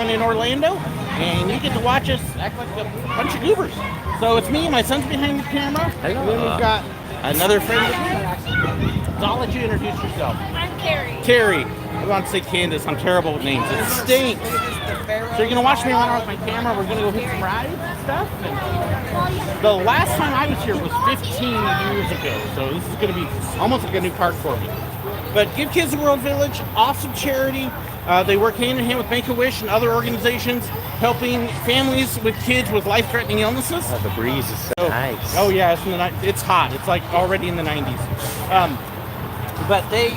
down in Orlando, and you get to watch us act like a bunch of goobers. So it's me, my son's behind the camera, and then we've got another friend with me. So I'll let you introduce yourself. I'm Carrie. Carrie. I want to say Candace. I'm terrible with names. It stinks. So you're going to watch me run around with my camera. We're going to go hit some rides and stuff. And the last time I was here was 15 years ago. So this is going to be almost like a new park for me. But Give Kids a World Village, awesome charity. They work hand in hand with Make-A-Wish and other organizations helping families with kids with life-threatening illnesses. Oh, the breeze is so nice. Oh yeah, it's hot. It's like already in the 90s. But they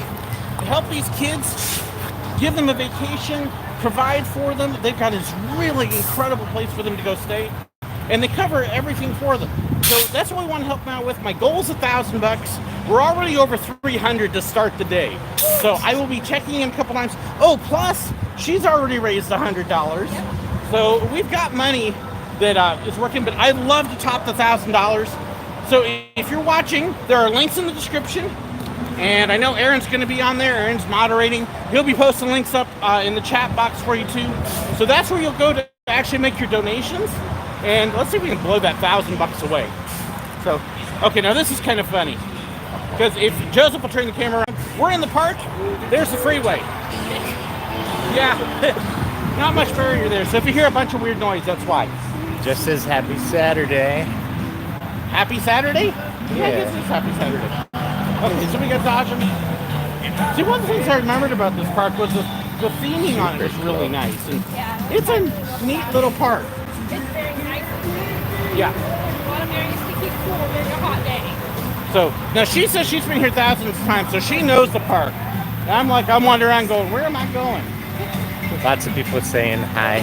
help these kids, give them a vacation, provide for them. They've got this really incredible place for them to go stay, and they cover everything for them. So that's what we want to help them out with. My goal is $1,000. We're already over 300 to start the day. So I will be checking in a couple times. Oh, plus she's already raised $100. So we've got money that is working, but I'd love to top the $1,000. So if you're watching, there are links in the description. And I know Aaron's going to be on there. Aaron's moderating. He'll be posting links up in the chat box for you too. So that's where you'll go to actually make your donations. And let's see if we can blow that $1,000 away. So, okay, now this is kind of funny. Because if Joseph will turn the camera around, we're in the park. There's the freeway. Yeah, not much barrier there. So if you hear a bunch of weird noise, that's why. Just says Happy Saturday. Happy Saturday? Yeah. I guess it's Happy Saturday. Okay, so we got Dodge. See, one of the things I remembered about this park was the theming on it was really nice. And it's a neat little park. It's very nice. Yeah. A lot of areas to keep cool during a hot day. So, now she says she's been here thousands of times, so she knows the park. And I'm wandering around going, where am I going? Lots of people saying hi.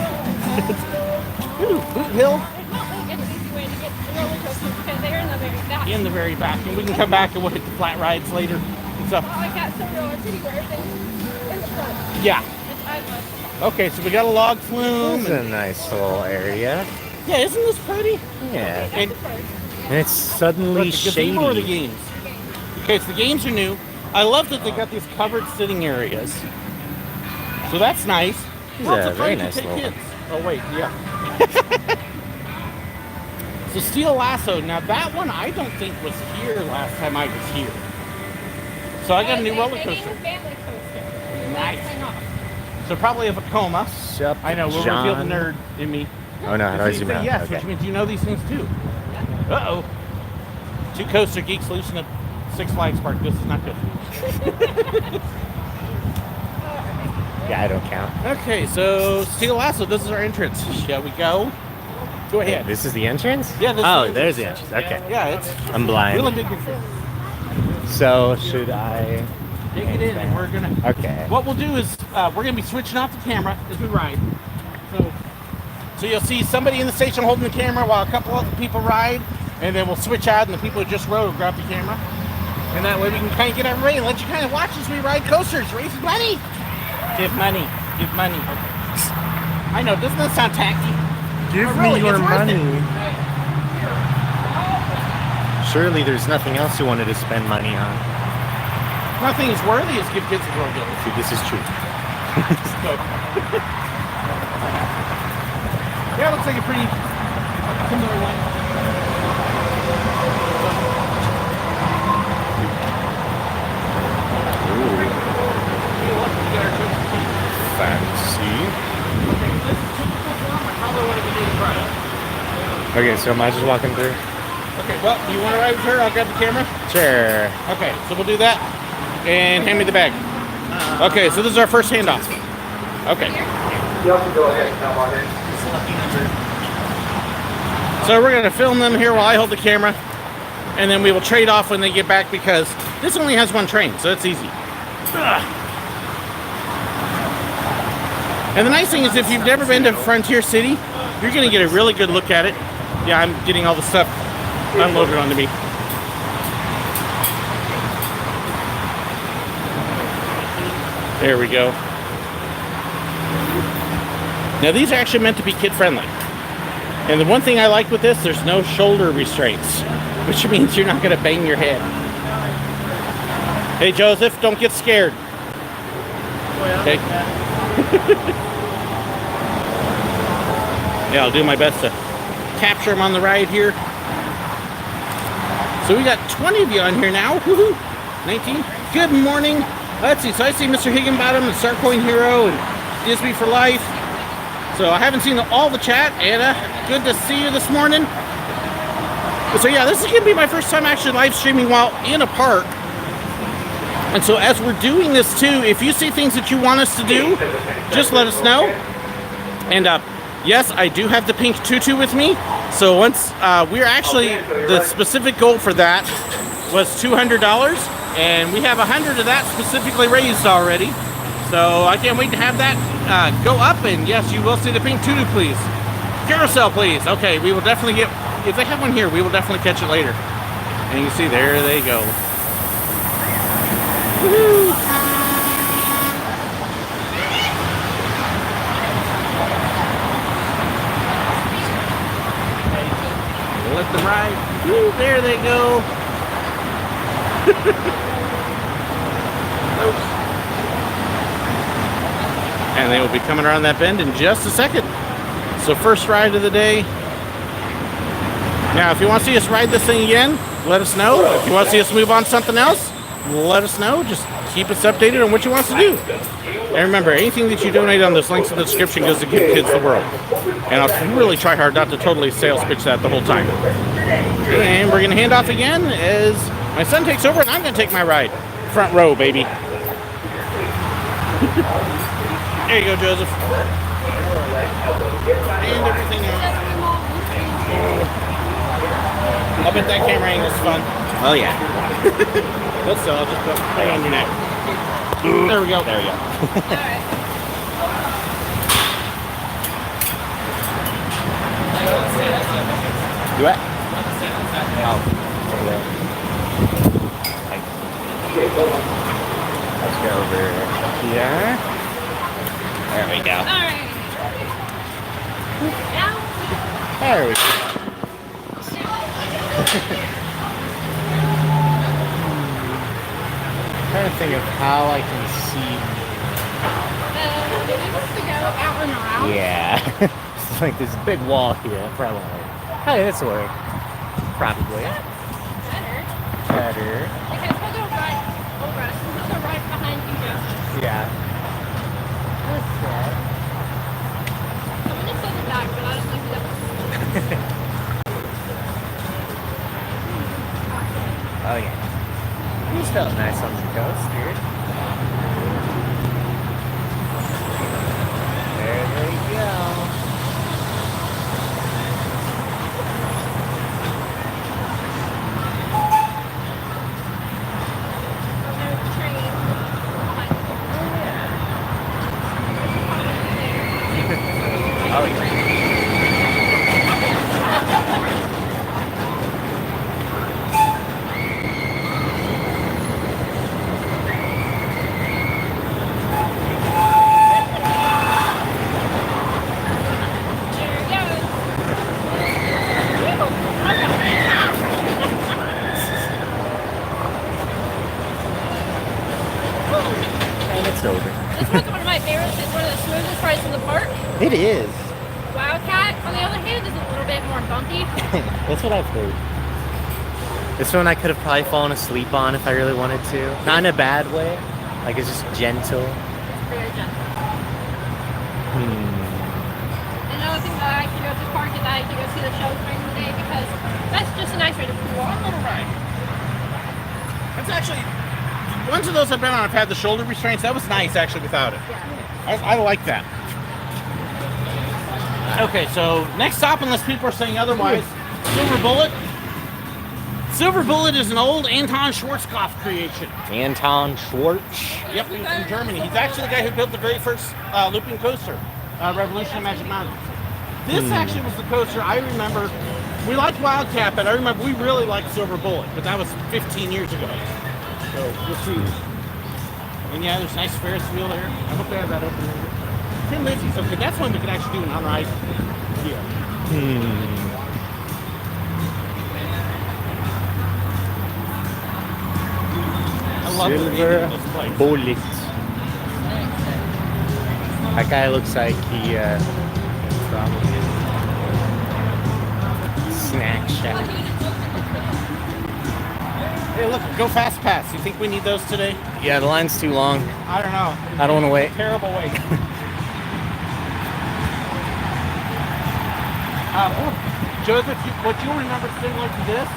Ooh, Boot Hill. There's not like an easy way to get to the roller coasters because they're in the very back. In the very back. And we can come back and we'll hit the flat rides later and stuff. Not like at SirWillow City where everything's in the front. Yeah. I love Okay, so we got a log flume. It's a nice little area. Yeah, isn't this pretty? Yeah. And And it's suddenly the gazebo or the shady. games? Okay, so the games are new. I love that they got these covered sitting areas. So that's nice. These Lots are of very fun to nice take little- kids. Oh wait, yeah. So Steel Lasso. Now that one I don't think was here last time I was here. So I got a new roller coaster. Family coaster. Nice. So probably a Vekoma. Sup, I know, we'll John? reveal the nerd in me. Oh no, how do I So you zoom say out? yes, Okay. which means you know these things too. Uh-oh. Two coaster geeks loose in a Six Flags park. This is not good. Yeah, I don't count. Okay, so Steel Lasso, this is our entrance. Shall we go? Go ahead. This is the entrance? Yeah, this Oh, is- there's the entrance. Okay. Yeah, it's I'm really blind. big. So should I? Take it in, and we're gonna. Okay. What we'll do is we're gonna be switching off the camera as we ride. So you'll see somebody in the station holding the camera while a couple other people ride, and then we'll switch out, and the people who just rode will grab the camera, and that way we can kind of get everybody and let you kind of watch as we ride coasters, raise money, give money. I know, doesn't that sound tacky? Give But really, me your it's worth money. it. Surely there's nothing else you wanted to spend money on. Nothing as worthy as Give Kids a World Village. See, this is true. Yeah, it looks like a pretty similar one. Fancy. Okay, so am I just walking through? Okay, well, you want to ride with her? I'll grab the camera. Sure. Okay, so we'll do that. And hand me the bag. Okay, so this is our first handoff. Okay. You have to go ahead and come on in. So we're going to film them here while I hold the camera. And then we will trade off when they get back because this only has one train, so it's easy. And the nice thing is if you've never been to Frontier City, you're going to get a really good look at it. Yeah, I'm getting all the stuff unloaded onto me. There we go. Now these are actually meant to be kid friendly. And the one thing I like with this, there's no shoulder restraints, which means you're not going to bang your head. Hey Joseph, don't get scared. Okay. Yeah, I'll do my best to capture them on the ride here. So we got 20 of you on here now. Woohoo! 19. Good morning. Let's see. So I see Mr. Higginbottom and Starcoin Hero and Disney for Life. So I haven't seen all the chat. Anna, good to see you this morning. So yeah, this is going to be my first time actually live streaming while in a park. And so as we're doing this too, if you see things that you want us to do, just let us know. And yes, I do have the pink tutu with me. So once we're actually, the specific goal for that was $200. And we have 100 of that specifically raised already. So I can't wait to have that go up. And yes, you will see the pink tutu, please. Carousel, please. Okay, we will definitely get, if they have one here, we will definitely catch it later. And you can see, there they go. Woohoo! Let them ride. Woo, there they go. And they will be coming around that bend in just a second. So first ride of the day. Now, if you want to see us ride this thing again, let us know. If you want to see us move on to something else, let us know. Just keep us updated on what you want us to do. And remember, anything that you donate on those links in the description goes to Give Kids the World. And I'll really try hard not to totally sales pitch that the whole time. And we're going to hand off again as my son takes over and I'm going to take my ride. Front row, baby. There you go, Joseph. And everything else. I bet that camera angle is fun. Oh yeah. Let's I'll just put my hand on your neck. There we go. There we go. Alright. Do what? Oh, over there. Let's go over here. There we go. Alright. Now, There we go. I'm trying to think of how I can see. we have to go out and around. Yeah. It's like this big wall here, probably. Hey, this will work. Probably. Better. Better. Because we'll go right over us. We'll go right behind you, Joseph. Yeah. That's good. I'm going to send it back, but I don't think that's... Oh yeah. He's felt nice on the coast, dude. There they go. There's a train. Oh yeah. And it's over. This one's one of my favorites. It's one of the smoothest rides in the park. It is. Wildcat, on the other hand, is a little bit more bumpy. That's what I've heard. This one I could have probably fallen asleep on if I really wanted to. Not in a bad way. Like it's just gentle. It's very gentle. Hmm. Another thing that I like to go to the park is I like to go see the shows during the day because that's just a nice way to cool off. Little ride. That's actually, ones of those I've been on, I've had the shoulder restraints. That was nice actually without it. I like that. Okay, so next stop, unless people are saying otherwise, Silver Bullet. Silver Bullet is an old Anton Schwarzkopf creation. Anton Schwartz. Yep, he's from Germany. He's actually the guy who built the very first looping coaster, Revolution of Magic Mountain. This actually was the coaster I remember. We liked Wildcat, but I remember we really liked Silver Bullet, but that was 15 years ago. So we'll see. And yeah, there's a nice Ferris wheel there. I hope they have that open there. Tim Lizzy's okay. That's one we could actually do an on-ride video. I love the theme of this place. Bullet. That guy looks like he probably snack shack. Hey, look, go fast pass. You think we need those today? Yeah, the line's too long. I don't know. I don't want to wait. Terrible wait. Joseph, what you'll remember similar to this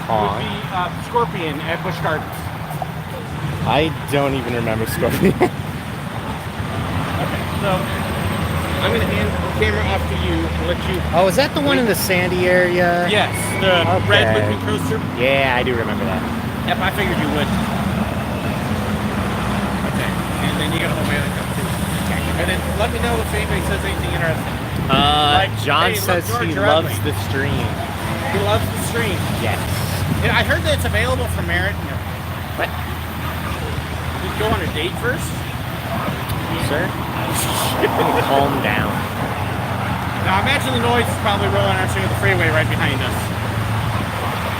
would be Scorpion at Busch Gardens. I don't even remember Scorpion. Okay, so I'm going to hand the camera off to you and let you... Oh, is that the one in the sandy area? Yes, the Okay. red looking coaster. Yeah, I do remember that. Yep, I figured you would. Okay, and then you got a whole man that comes too. And then let me know if anybody says anything interesting. John hey, look, says George, he you're loves ugly. the stream. He loves the stream. Yes. Yeah, I heard that it's available for merit. What? You go on a date first? Sir? Calm down. Now imagine the noise is probably rolling out through the freeway right behind us.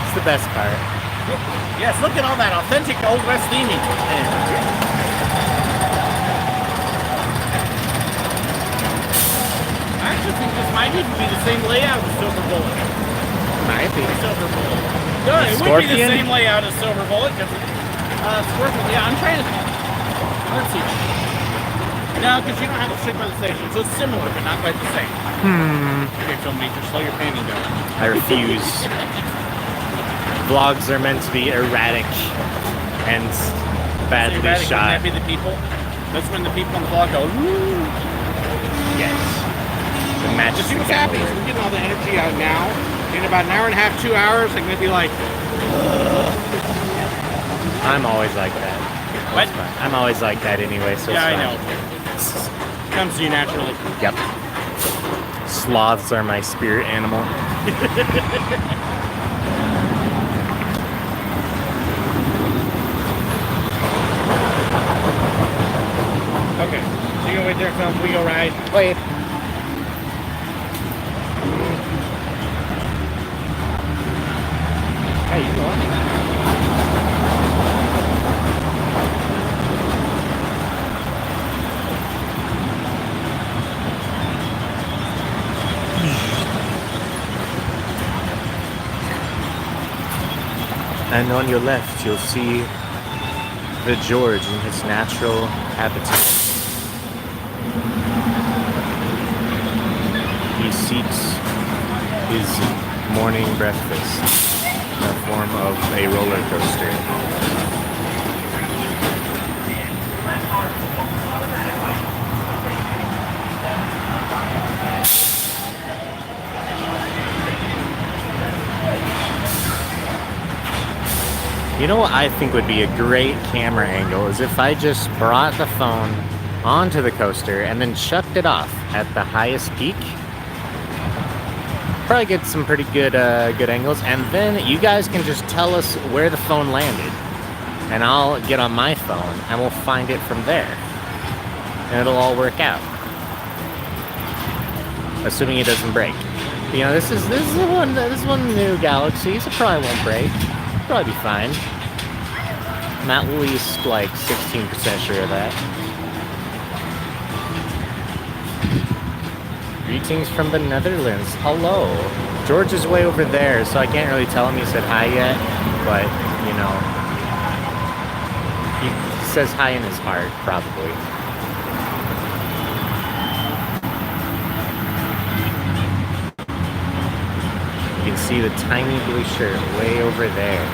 It's the best part. Yes, look at all that authentic Old West theming. I actually think this might even be the same layout as Silver Bullet. Might be. Silver Bullet. No, it would be the Scorpion? same layout as Silver Bullet because Scorpion. Yeah, I'm trying to. Let's see. No, because you don't have to sit by the station, so it's similar but not quite the same. Okay, filmmaker, slow your panning down. I refuse. Vlogs are meant to be erratic and badly Erratic, shot. wouldn't that be the people? That's when the people on the vlog go, woo! Yes. The match. Just see what's happening. We're getting all the energy out now. In about an hour and a half, 2 hours, I'm going to be like, I'm always like that. what? I'm always like that anyway, so Yeah, it's I fine. know. Comes to you naturally. Yep. Sloths are my spirit animal. Okay. So you go wait there, film. We go ride. Wait. Hey, you go on. And on your left, you'll see the George in his natural habitat. He seeks his morning breakfast in the form of a roller coaster. You know what I think would be a great camera angle is if I just brought the phone onto the coaster and then chucked it off at the highest peak. Probably get some pretty good good angles, and then you guys can just tell us where the phone landed, and I'll get on my phone and we'll find it from there, and it'll all work out, assuming it doesn't break. You know, this is one new Galaxy, so it probably won't break. Probably be fine. I'm at least like 16% sure of that. Greetings from the Netherlands. Hello. George is way over there, so I can't really tell him he said hi yet, but, you know, he says hi in his heart, probably. You can see the tiny blue shirt way over there.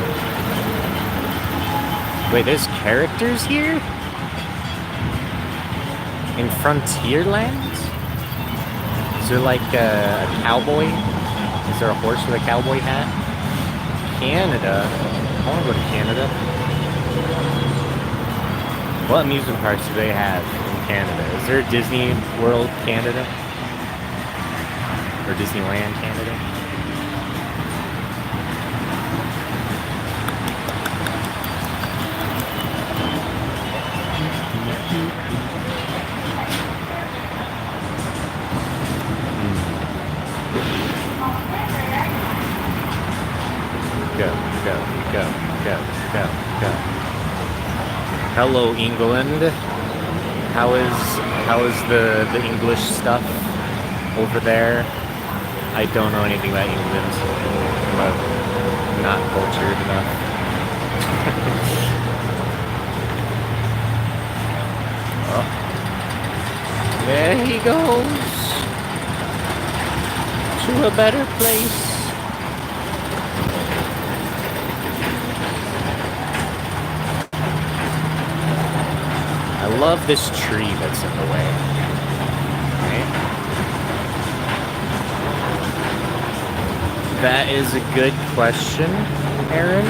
Wait, there's characters here? In Frontierland? Is there like a cowboy? Is there a horse with a cowboy hat? Canada. I want to go to Canada. What amusement parks do they have in Canada? Is there a Disney World Canada? Or Disneyland Canada? Go, go, go, go, go, go. Hello, England. How is the English stuff over there? I don't know anything about England. I'm not cultured enough. Oh. There he goes. To a better place. I love this tree that's in the way. Okay. That is a good question, Aaron,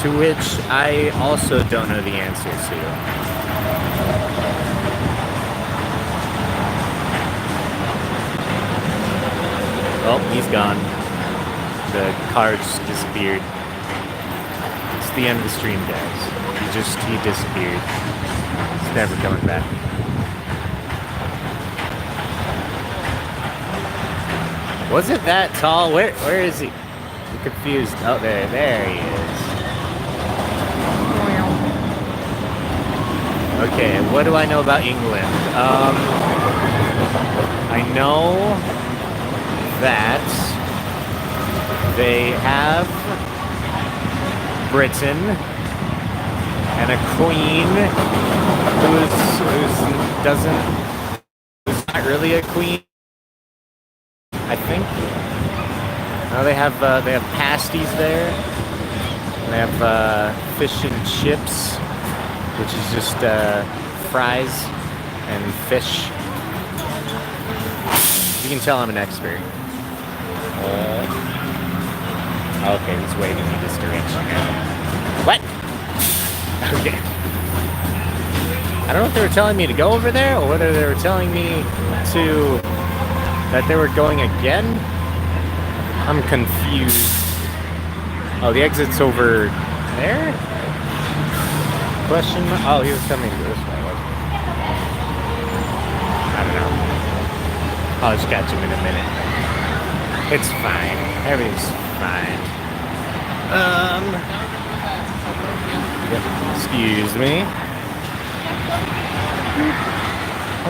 to which I also don't know the answer to. Oh, he's gone. The car just disappeared. It's the end of the stream, guys. He disappeared. He's never coming back. Was it that tall? Where is he? I'm confused. Oh, there he is. Okay, what do I know about England? I know that they have Britain and a queen who's not really a queen, I think. No, they have pasties there. They have fish and chips, which is just fries and fish. You can tell I'm an expert. Okay, he's waving me this direction now. What? Okay. I don't know if they were telling me to go over there or whether they were telling me that they were going again. I'm confused. Oh, the exit's over there? Question mark? Oh, he was coming this way, wasn't he? I don't know. I'll just catch him in a minute. It's fine. Everything's fine. Yep. Excuse me.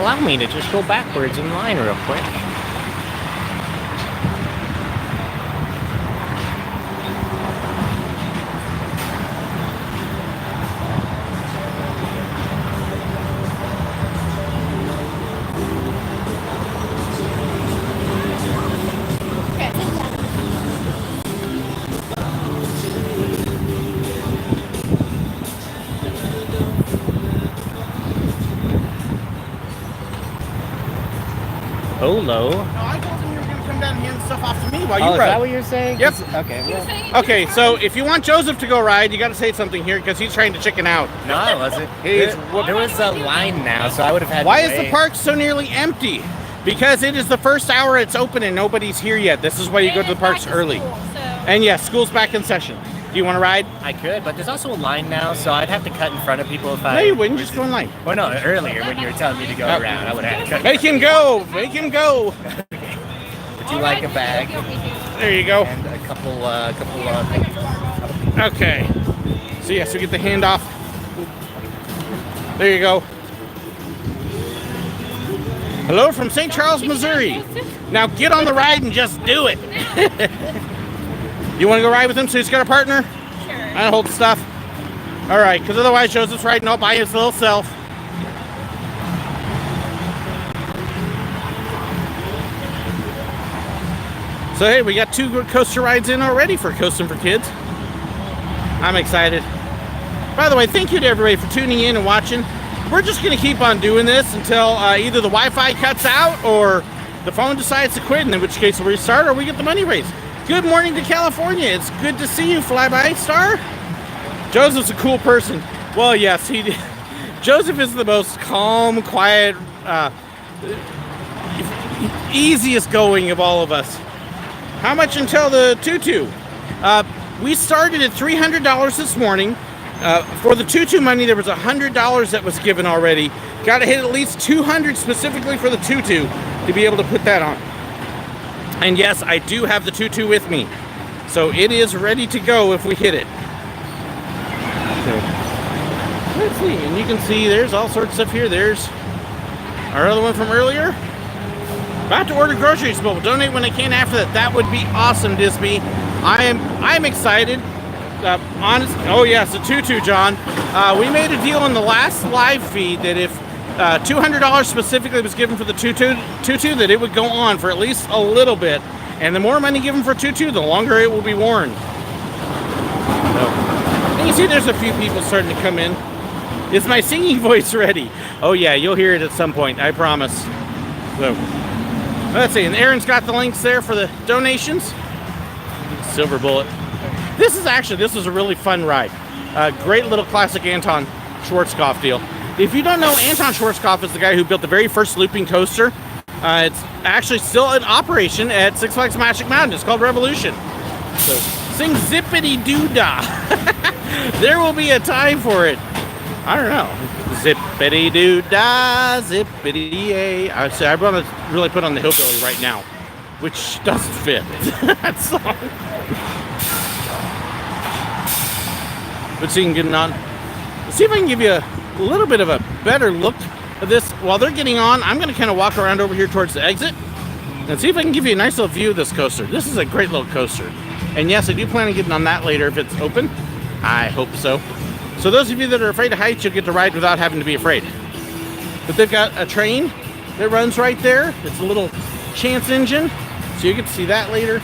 Allow me to just go backwards in line real quick. Hello. No, I told him you were going to come down and hand stuff off to me while you Oh, rode. is that what you're saying? Yep. Okay. Well, Okay, so if you want Joseph to go ride, you got to say something here because he's trying to chicken out. no, I wasn't. He's- There was a line now, so I would have had. Why to is the wait. park so nearly empty? Because it is the first hour it's open and nobody's here yet. This is why you go to the parks early. And yes, school's back in session. Do you want to ride? I could, but there's also a line now, so I'd have to cut in front of people if I. No, you wouldn't. Just go in line. Well, no, earlier when you were telling me to go around, I would have to cut. Make him go! Make him go! Would you like a bag There you go. and a couple things? Okay. So yes, we get the handoff. There you go. Hello from St. Charles, Missouri. Now get on the ride and just do it. You want to go ride with him so he's got a partner? Sure. I hold the stuff. All right, because otherwise Joseph's riding all by his little self. So hey, we got 2 good coaster rides in already for Coasting for Kids. I'm excited. By the way, thank you to everybody for tuning in and watching. We're just going to keep on doing this until either the Wi-Fi cuts out or the phone decides to quit, and in which case we'll restart or we get the money raised. Good morning to California. It's good to see you, Flyby Star. Joseph's a cool person. Well, yes, Joseph is the most calm, quiet, easiest going of all of us. How much until the tutu? We started at $300 this morning. For the tutu money, there was $100 that was given already. Got to hit at least $200 specifically for the tutu to be able to put that on. And yes, I do have the tutu with me. So it is ready to go if we hit it. So, let's see. And you can see there's all sorts of stuff here. There's our other one from earlier. About to order groceries, but we'll donate when I can after that. That would be awesome, Disby. I'm excited. Honest. Oh yes, a tutu, John. We made a deal in the last live feed that if $200 specifically was given for the tutu, that it would go on for at least a little bit. And the more money given for tutu, the longer it will be worn. So, and you see there's a few people starting to come in. Is my singing voice ready? Oh yeah, you'll hear it at some point, I promise. So, let's see, and Aaron's got the links there for the donations. Silver bullet. This is a really fun ride. Great little classic Anton Schwarzkopf deal. If you don't know, Anton Schwarzkopf is the guy who built the very first looping coaster. It's actually still in operation at Six Flags Magic Mountain. It's called Revolution. So sing zippity doo dah. There will be a time for it. I don't know. Zippity doo dah, zippity yay. I want to really put on the hillbilly right now, which doesn't fit that song. But see, getting on. Let's see if I can give you a little bit of a better look at this. While they're getting on, I'm going to kind of walk around over here towards the exit and see if I can give you a nice little view of this coaster. This is a great little coaster. And yes, I do plan on getting on that later if it's open. I hope so. So those of you that are afraid of heights, you'll get to ride without having to be afraid. But they've got a train that runs right there. It's a little chance engine, so you get to see that later.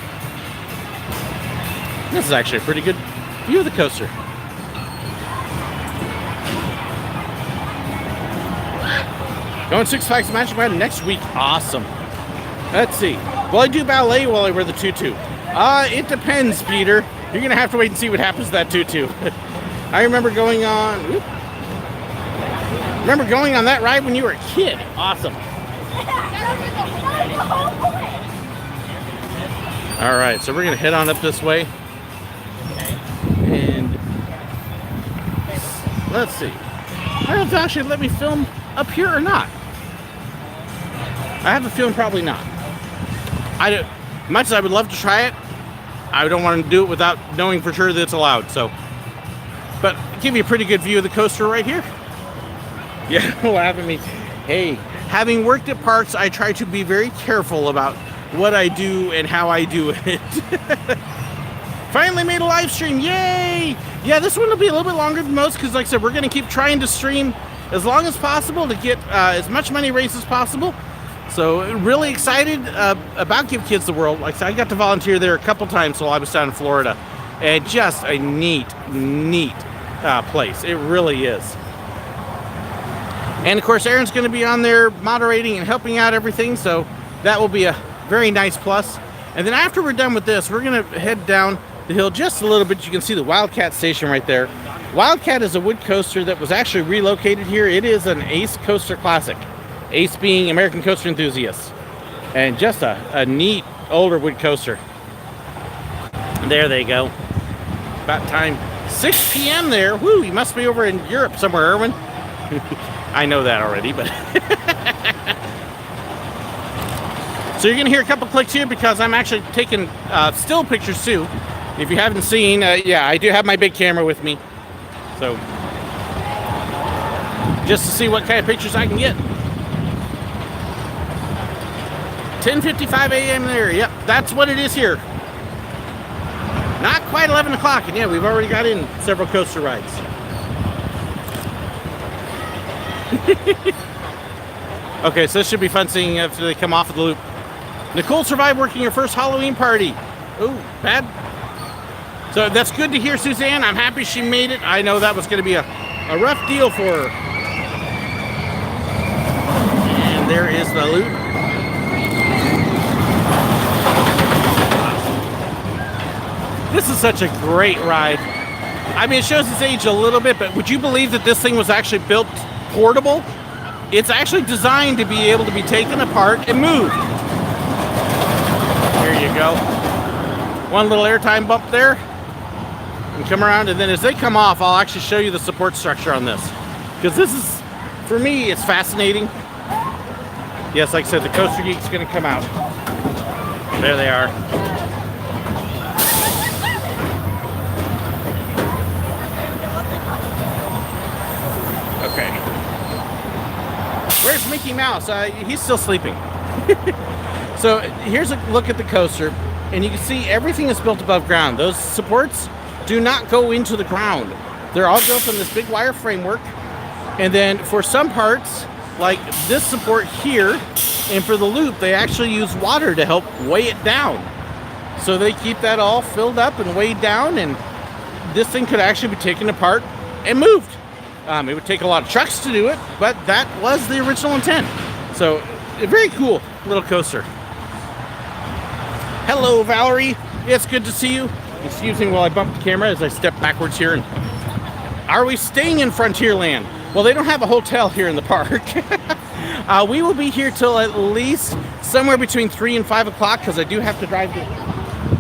This is actually a pretty good view of the coaster. Going Six Flags Magic Mountain next week. Awesome. Let's see. Will I do ballet while I wear the tutu? It depends, Peter. You're going to have to wait and see what happens to that tutu. I remember going on that ride when you were a kid. Awesome. All right, so we're going to head on up this way. And let's see. I don't know if they'll actually let me film up here or not. I have a feeling probably not. Much as I would love to try it, I don't want to do it without knowing for sure that it's allowed. So, but give you a pretty good view of the coaster right here. Yeah, laugh at me. Hey, having worked at parks, I try to be very careful about what I do and how I do it. Finally made a live stream, yay! Yeah, this one will be a little bit longer than most because, like I said, we're going to keep trying to stream as long as possible to get as much money raised as possible. So really excited about Give Kids the World. Like I said, I got to volunteer there a couple times while I was down in Florida. And just a neat place. It really is. And of course, Aaron's going to be on there moderating and helping out everything. So that will be a very nice plus. And then after we're done with this, we're going to head down the hill just a little bit. You can see the Wildcat station right there. Wildcat is a wood coaster that was actually relocated here. It is an Ace Coaster Classic. Ace being American Coaster Enthusiasts. And just a neat older wood coaster. There they go. About time. 6 p.m. there. Woo, you must be over in Europe somewhere, Erwin. I know that already, but... So you're going to hear a couple clicks here because I'm actually taking still pictures too. If you haven't seen, yeah, I do have my big camera with me. So, just to see what kind of pictures I can get. 10:55 a.m. there. Yep, that's what it is here. Not quite 11 o'clock, and yeah, we've already got in several coaster rides. Okay, so this should be fun seeing after they come off of the loop. Nicole survived working her first Halloween party. Ooh, bad. So that's good to hear, Suzanne. I'm happy she made it. I know that was going to be a rough deal for her. And there is the loop. This is such a great ride. I mean, it shows its age a little bit, but would you believe that this thing was actually built portable? It's actually designed to be able to be taken apart and moved. Here you go. One little airtime bump there. And come around, and then as they come off, I'll actually show you the support structure on this. Because this is, for me, it's fascinating. Yes, like I said, the Coaster Geek's going to come out. There they are. Okay. Where's Mickey Mouse? He's still sleeping. So here's a look at the coaster, and you can see everything is built above ground. Those supports do not go into the ground. They're all built on this big wire framework. And then for some parts, like this support here, and for the loop, they actually use water to help weigh it down. So they keep that all filled up and weighed down, and this thing could actually be taken apart and moved. It would take a lot of trucks to do it, but that was the original intent. So a very cool little coaster. Hello, Valerie. It's good to see you. Excuse me while I bump the camera as I step backwards here. And are we staying in Frontierland? Well, they don't have a hotel here in the park. We will be here till at least somewhere between 3 and 5 o'clock because I do have to drive.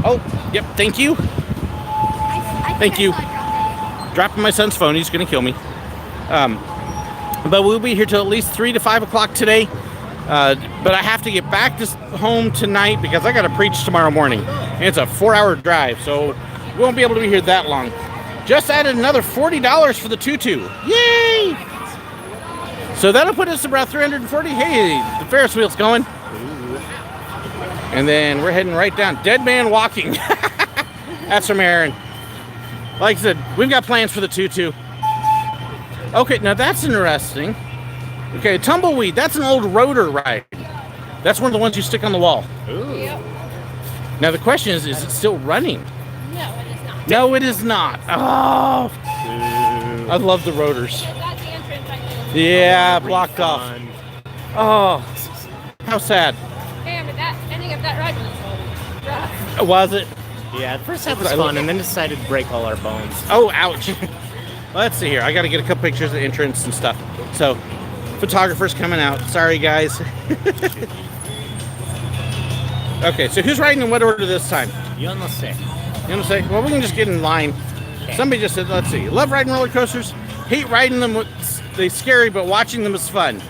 Oh, yep. Thank you. Thank you. Dropping my son's phone. He's going to kill me. But we'll be here till at least 3 to 5 o'clock today. But I have to get back to home tonight because I got to preach tomorrow morning. And it's a 4-hour drive, so we won't be able to be here that long. Just added another $40 for the tutu. Yay! So that'll put us about 340. Hey, the Ferris wheel's going. And then we're heading right down. Dead man walking. That's from Aaron. Like I said, we've got plans for the tutu. Okay, now that's interesting. Okay, tumbleweed. That's an old rotor ride. That's one of the ones you stick on the wall. Ooh. Yep. Now the question is it still running? No, it is not. No, it is not. Oh, I love the rotors. That's the entrance, I think. Yeah, blocked off. Refund. Oh, how sad. Damn, but that ending of that ride was rough. Was it? Yeah, at first that was fun, and then decided to break all our bones. Oh, ouch. Let's see here. I got to get a couple pictures of the entrance and stuff. So, photographer's coming out. Sorry, guys. Okay, so who's riding in what order this time? You almost say. You know what I'm saying? Well, we can just get in line. Somebody just said, let's see. Love riding roller coasters. Hate riding them. They're scary, but watching them is fun.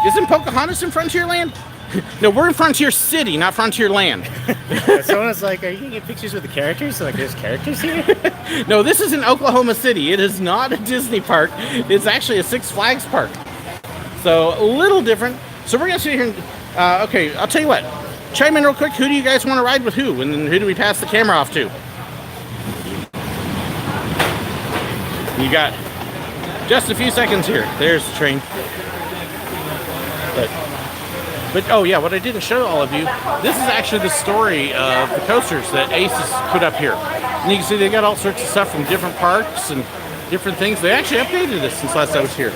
Isn't Pocahontas in Frontierland? No, we're in Frontier City, not Frontierland. Someone was like, are you going to get pictures with the characters? Like, there's characters here? No, this is in Oklahoma City. It is not a Disney park. It's actually a Six Flags park. So, a little different. So, we're going to sit here and, okay, I'll tell you what. Chime in real quick. Who do you guys want to ride with who? And then who do we pass the camera off to? You got just a few seconds here. There's the train. But oh yeah, what I didn't show all of you, this is actually the story of the coasters that Ace has put up here. And you can see they got all sorts of stuff from different parks and different things. They actually updated this since last I was here.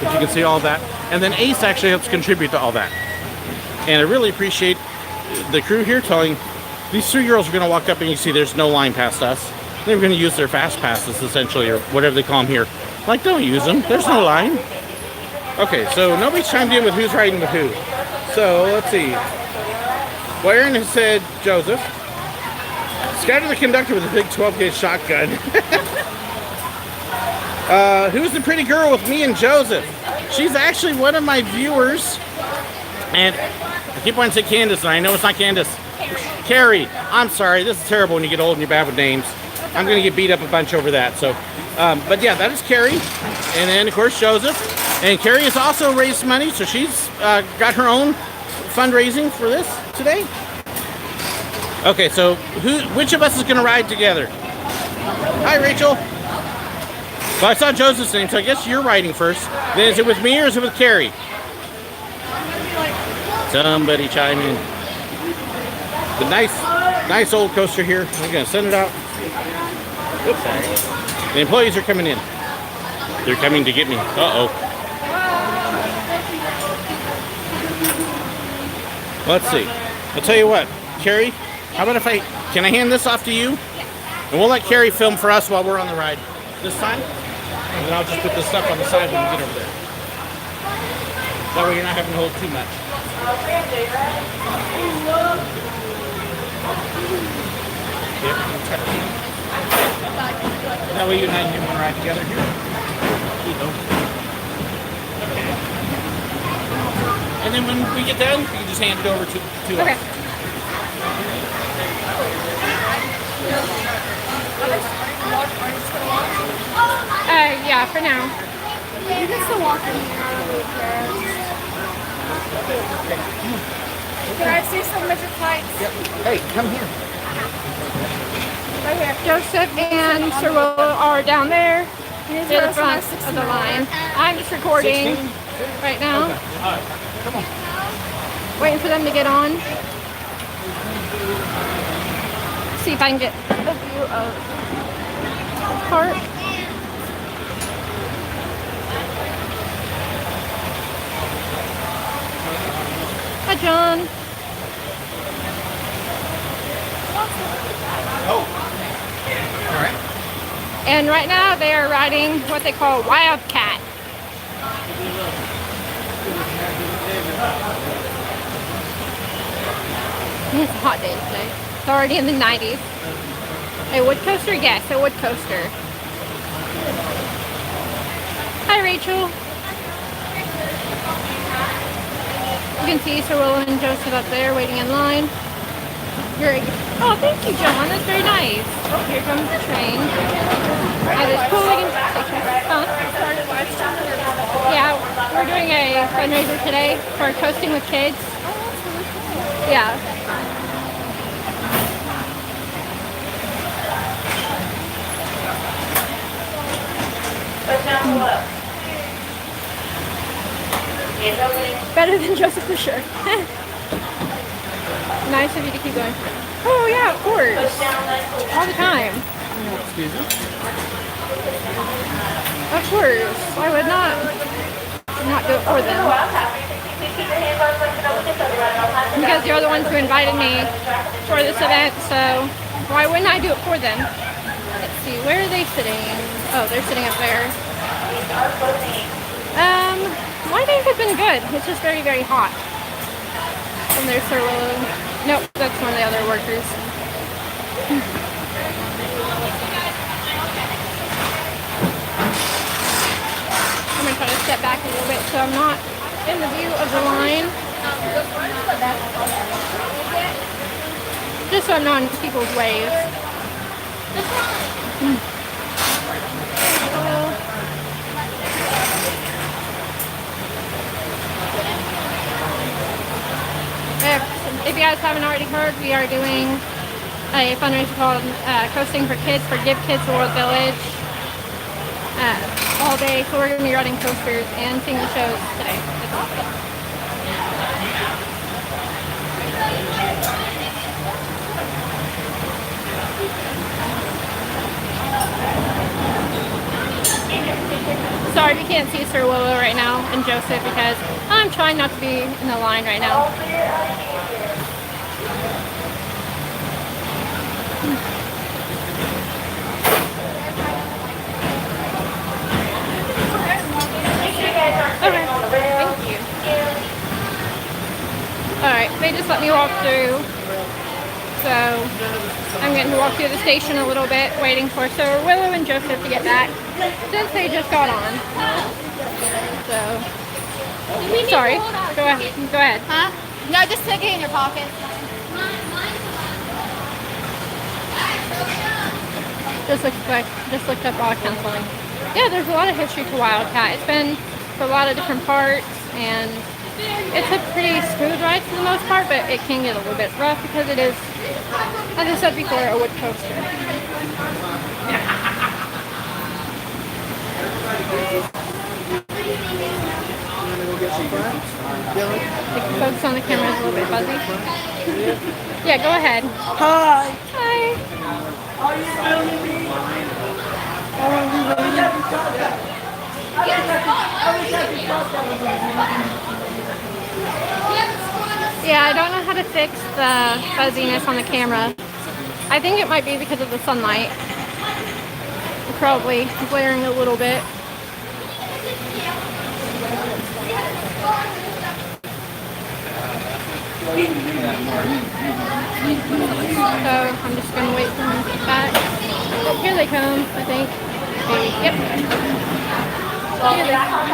But you can see all that. And then Ace actually helps contribute to all that. And I really appreciate the crew here telling these 3 girls are going to walk up and you see there's no line past us. They're going to use their fast passes essentially, or whatever they call them here. Like, don't use them. There's no line. Okay, so nobody's chimed in with who's riding with who. So, let's see. Well, Aaron has said Joseph. Scatter the conductor with a big 12-gauge shotgun. Who's the pretty girl with me and Joseph? She's actually one of my viewers. And I keep wanting to say Candace, and I know it's not Candace. Carrie. I'm sorry. This is terrible when you get old and you're bad with names. I'm going to get beat up a bunch over that. So, but yeah, that is Carrie. And then, of course, Joseph. And Carrie has also raised money, so she's got her own fundraising for this today. Okay, so which of us is going to ride together? Hi, Rachel. Well, I saw Joseph's name, so I guess you're riding first. Then is it with me or is it with Carrie? Somebody chime in. The nice old coaster here. I'm going to send it out. Oops, sorry. The employees are coming in. They're coming to get me. Uh-oh. Let's see. I'll tell you what, Carrie, how about if can I hand this off to you? And we'll let Carrie film for us while we're on the ride this time. And then I'll just put this stuff on the side when we get over there. That way you're not having to hold too much. That way you and I can ride together here. Okay. And then when we get done, you can just hand it over to Okay. us. Yeah, for now. You can still walk in here. I don't really care. Can I see some midget fights? Yep. Hey, come here. Right here. Joseph and SirWillow are down there near the front of the line. I'm just recording right now. Come on. Waiting for them to get on. See if I can get a view of the park. Hi, John. Oh. All right. And right now they are riding what they call Wildcat. It's a hot day today. It's already in the 90s. A wood coaster? Yes, a wood coaster. Hi, Rachel. You can see SirWillow and Joseph up there waiting in line. Oh, thank you, John. That's very nice. Oh, here comes the train. And it's cool. Yeah, we're doing a fundraiser today for coasting with kids. Yeah. Better than Joseph for sure. Nice of you to keep going. Oh yeah, of course. All the time. Excuse me. Of course. I would not do it for them. Because you're the ones who invited me for this event, so why wouldn't I do it for them? Let's see, where are they sitting? Oh, they're sitting up there. My day has been good. It's just very, very hot. And there's SirWillow. Nope, that's one of the other workers. I'm going to try to step back a little bit so I'm not in the view of the line. Just so I'm not in people's ways. If you guys haven't already heard, we are doing a fundraiser called Coasting for Kids for Give Kids World Village all day. So we're going to be running coasters and seeing the shows today. It's awesome. Sorry if you can't see SirWillow right now and Joseph because I'm trying not to be in the line right now. Okay, thank you. Alright, they just let me walk through. So I'm going to walk through the station a little bit, waiting for SirWillow and Joseph to get back since they just got on. So, sorry. Go ahead. Huh? No, just stick it in your pocket. Just looked up while canceling. Yeah, there's a lot of history to Wildcat. It's been for a lot of different parts, and it's a pretty smooth ride for the most part, but it can get a little bit rough because it is, as I said before, a wood coaster. Focus on the camera is a little bit fuzzy. Yeah, go ahead. Hi. Hi. Are you filming me? Yeah, I don't know how to fix the fuzziness on the camera. I think it might be because of the sunlight. Probably glaring a little bit. So I'm just gonna wait for them to get back. Oh, here they come, I think. Maybe. Yep. Here they come.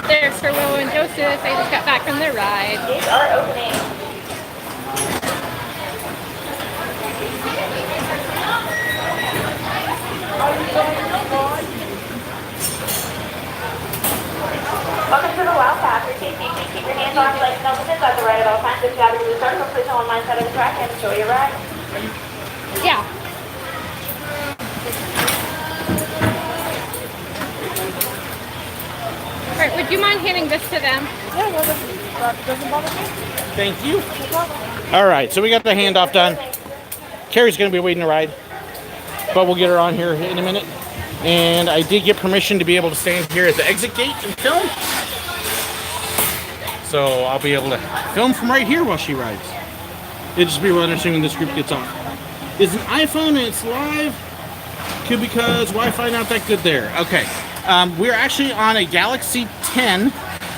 There's SirWillow and Joseph. They just got back from their ride. These are opening. Please let the ride at all times. If you have to move the circle, please hold on my side of the track and enjoy your ride. Yeah. All right, would you mind handing this to them? Yeah, well, that doesn't bother me. Thank you. All right, so we got the handoff done. Carrie's going to be waiting to ride, but we'll get her on here in a minute. And I did get permission to be able to stand here at the exit gate and film. So I'll be able to film from right here while she rides. It'll just be real interesting when this group gets on. It's an iPhone and it's live. Could because Wi-Fi not that good there. Okay. We're actually on a Galaxy 10.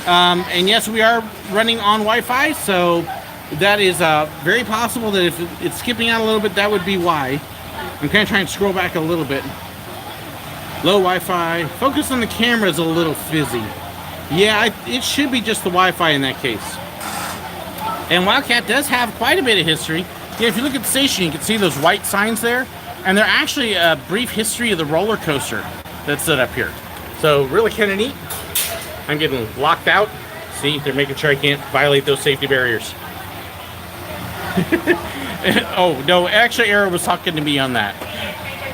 And yes, we are running on Wi-Fi. So that is very possible that if it's skipping out a little bit, that would be why. I'm kind of trying to scroll back a little bit. Low Wi-Fi. Focus on the camera is a little fizzy. Yeah, it should be just the Wi-Fi in that case. And Wildcat does have quite a bit of history. Yeah, if you look at the station, you can see those white signs there. And they're actually a brief history of the roller coaster that's set up here. So really kind of neat. I'm getting locked out. See, they're making sure I can't violate those safety barriers. Oh, no, actually Aaron was talking to me on that.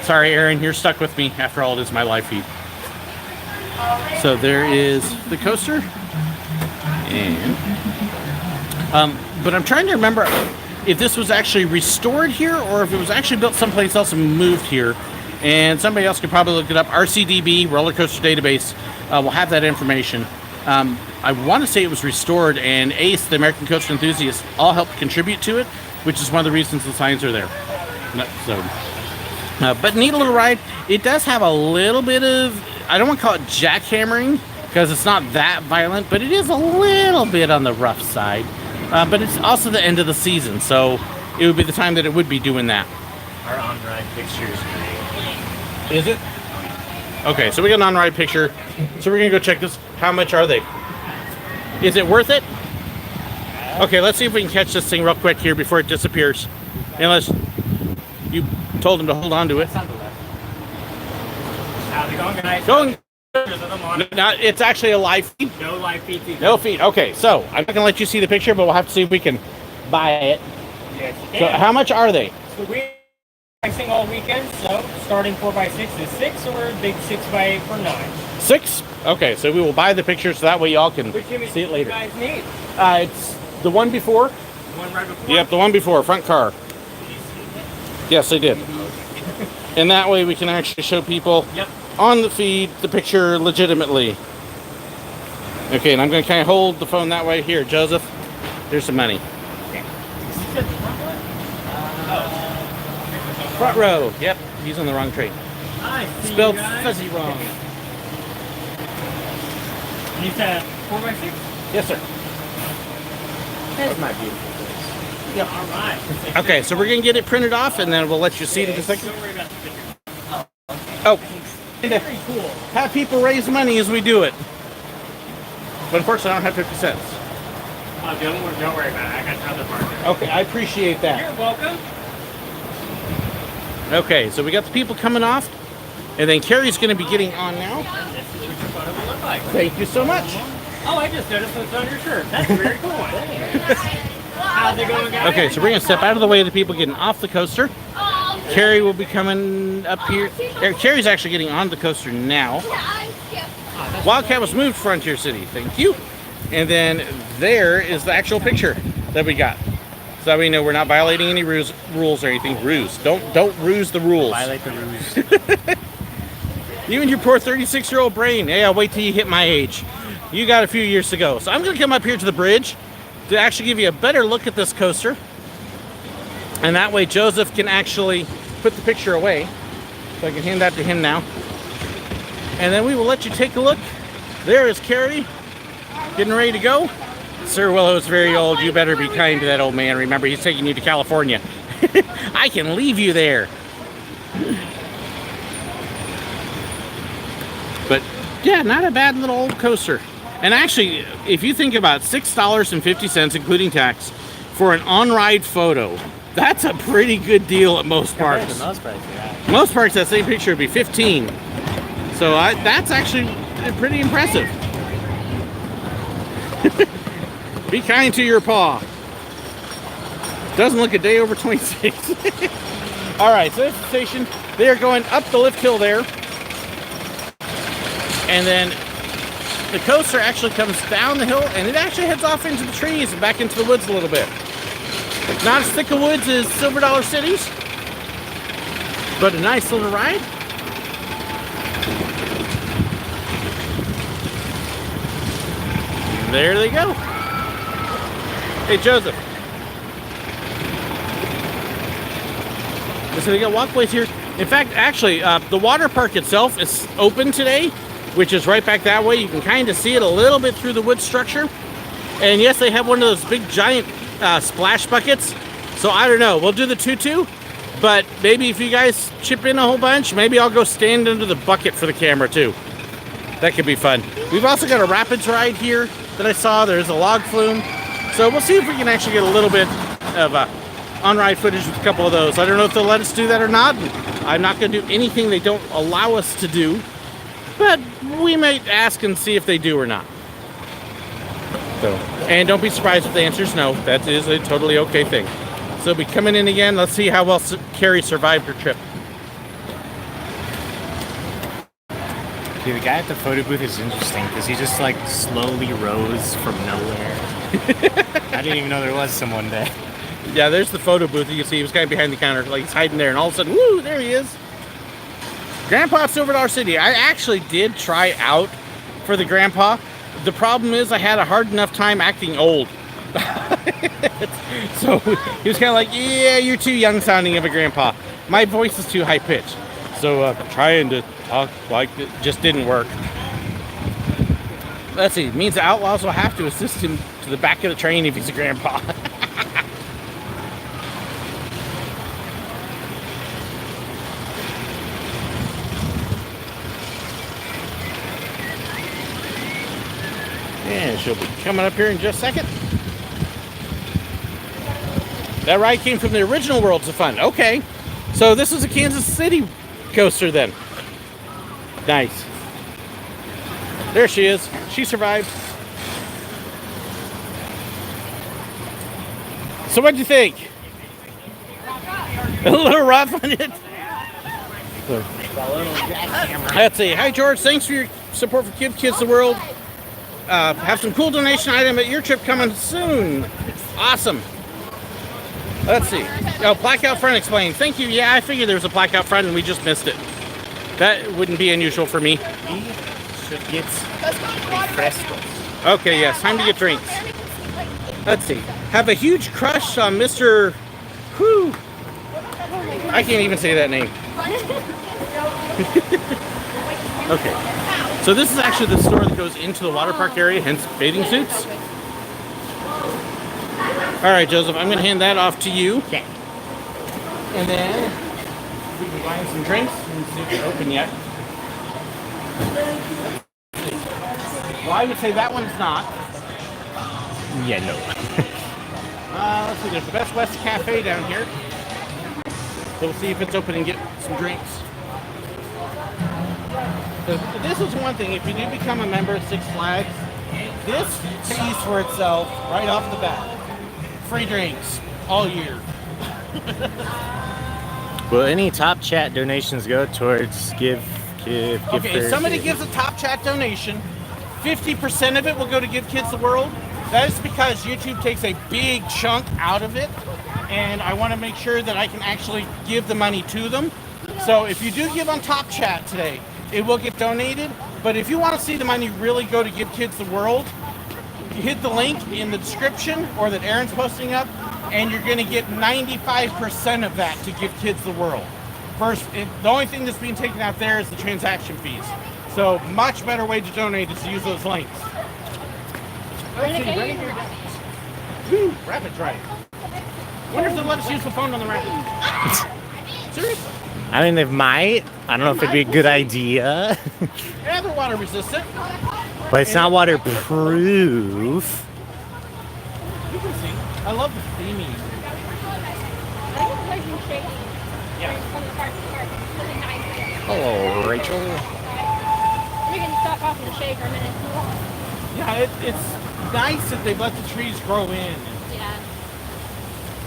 Sorry, Aaron, you're stuck with me. After all, it is my live feed. So there is the coaster. And, but I'm trying to remember if this was actually restored here or if it was actually built someplace else and moved here. And somebody else could probably look it up. RCDB, Roller Coaster Database, will have that information. I want to say it was restored, and ACE, the American Coaster Enthusiasts, all helped contribute to it, which is one of the reasons the signs are there. So, but neat little ride. It does have a little bit of, I don't want to call it jackhammering, because it's not that violent, but it is a little bit on the rough side. But it's also the end of the season, so it would be the time that it would be doing that. Our on-ride pictures. Is it? Okay, so we got an on-ride picture. So we're gonna go check this. How much are they? Is it worth it? Okay, let's see if we can catch this thing real quick here before it disappears. Unless you told him to hold on to it. How's it going, guys? Going. No, it's actually a live feed. No live feed. No feed. Okay, so I'm not gonna let you see the picture, but we'll have to see if we can buy it. Yes, you So can. how much are they? So we pricing all weekend, so starting 4x6 is 6 or big 6x8 for 9. 6? Okay, so we will buy the picture so that way y'all can Which image see it do later. you guys need? It's the one before. The one right before? Yep, the one before, front car. Yes, they did. And that way we can actually show people Yep. on the feed the picture legitimately. Okay, and I'm going to kind of hold the phone that way. Here, Joseph, here's some money. Front row. Yep, he's on the wrong train. I see Spelled you guys. fuzzy wrong. You said 4x6? Yes, sir. That's my beautiful place. Yep. All right. Okay, so we're going to get it printed off, and then we'll let you see it in a second. Don't worry about the picture. Oh, Very cool. have people raise money as we do it. But unfortunately, I don't have 50 cents. Oh, don't worry about it. I got other partners. Okay, I appreciate that. You're welcome. Okay, so we got the people coming off, and then Carrie's going to be getting on now. This is what your photo will look like. Thank you so much. Oh, I just noticed what's on your shirt. That's a very cool one. How's it going, guys? Okay, so we're going to step out of the way of the people getting off the coaster. Carrie will be coming up here. Carrie's actually getting on the coaster now. Wildcat was moved to Frontier City. Thank you. And then there is the actual picture that we got. So that we know we're not violating any rules or anything. Ruse. Don't ruse the rules. Violate the rules. You and your poor 36-year-old brain. Hey, I'll wait till you hit my age. You got a few years to go. So I'm going to come up here to the bridge to actually give you a better look at this coaster. And that way Joseph can actually put the picture away. So I can hand that to him now. And then we will let you take a look. There is Carrie getting ready to go. SirWillow is very old. You better be kind to that old man. Remember, he's taking you to California. I can leave you there. But yeah, not a bad little old coaster. And actually, if you think about $6.50, including tax, for an on-ride photo, that's a pretty good deal at most parks. Most parks, yeah. Most parks, that same picture would be 15. So that's actually pretty impressive. Be kind to your paw. Doesn't look a day over 26. All right, so there's the station. They are going up the lift hill there. And then the coaster actually comes down the hill and it actually heads off into the trees and back into the woods a little bit. Not as thick a woods as Silver Dollar City's, but a nice little ride. There they go. Hey, Joseph. So they got walkways here. In fact, actually, the water park itself is open today, which is right back that way. You can kind of see it a little bit through the wood structure. And yes, they have one of those big giant splash buckets. So I don't know. We'll do the tutu, but maybe if you guys chip in a whole bunch, maybe I'll go stand under the bucket for the camera too. That could be fun. We've also got a rapids ride here that I saw. There's a log flume. So we'll see if we can actually get a little bit of on-ride footage with a couple of those. I don't know if they'll let us do that or not. I'm not going to do anything they don't allow us to do, but we might ask and see if they do or not. So, and don't be surprised if the answer is no. That is a totally okay thing. So be coming in again. Let's see how well Carrie survived her trip. Dude, the guy at the photo booth is interesting because he just like slowly rose from nowhere. I didn't even know there was someone there. Yeah, there's the photo booth. You can see he was kind of behind the counter, like he's hiding there, and all of a sudden, woo, there he is. Grandpa at Silver Dollar City. I actually did try out for the grandpa. The problem is I had a hard enough time acting old. So he was kind of like, yeah, you're too young sounding of a grandpa. My voice is too high pitched. So trying to talk like it just didn't work. Let's see, it means the outlaws will have to assist him to the back of the train if he's a grandpa. And she'll be coming up here in just a second. That ride came from the original Worlds of Fun. Okay. So this is a Kansas City coaster then. Nice. There she is. She survived. So what'd you think? A little rough on it? Let's see. Hi, George. Thanks for your support for Give Kids the World. Have some cool donation item at your trip coming soon. Awesome. Let's see. Oh, plaque out front explained. Thank you. Yeah, I figured there was a plaque out front and we just missed it. That wouldn't be unusual for me. We should get Frisco. Okay, yes. Time to get drinks. Let's see. Have a huge crush on Mr. Whew. I can't even say that name. Okay. So this is actually the store that goes into the water park area, hence bathing suits. All right, Joseph, I'm going to hand that off to you. Okay. And then we can buy some drinks and see if they're open yet. Well, I would say that one's not. Yeah, no. Let's see, there's the Best West Cafe down here. So we'll see if it's open and get some drinks. So this is one thing, if you do become a member of Six Flags, this pays for itself right off the bat. Free drinks all year. Will any Top Chat donations go towards give Okay, if somebody gives a Top Chat donation, 50% of it will go to Give Kids the World. That is because YouTube takes a big chunk out of it, and I want to make sure that I can actually give the money to them. So if you do give on Top Chat today, it will get donated. But if you want to see the money really go to Give Kids the World, hit the link in the description or that Aaron's posting up, and you're going to get 95% of that to Give Kids the World. First, the only thing that's being taken out there is the transaction fees. So much better way to donate is to use those links. Let's see, ready here. Woo, rapid drive. Wonder if they'll let us use the phone on the rapid. Seriously? I mean, they might. I don't know if it'd be a good idea. Yeah, they're water resistant. But it's not waterproof. You can see. I love the theming. Yeah. Hello, Rachel. We can stop off and shake our minute. Yeah, it's nice that they've let the trees grow in. Yeah.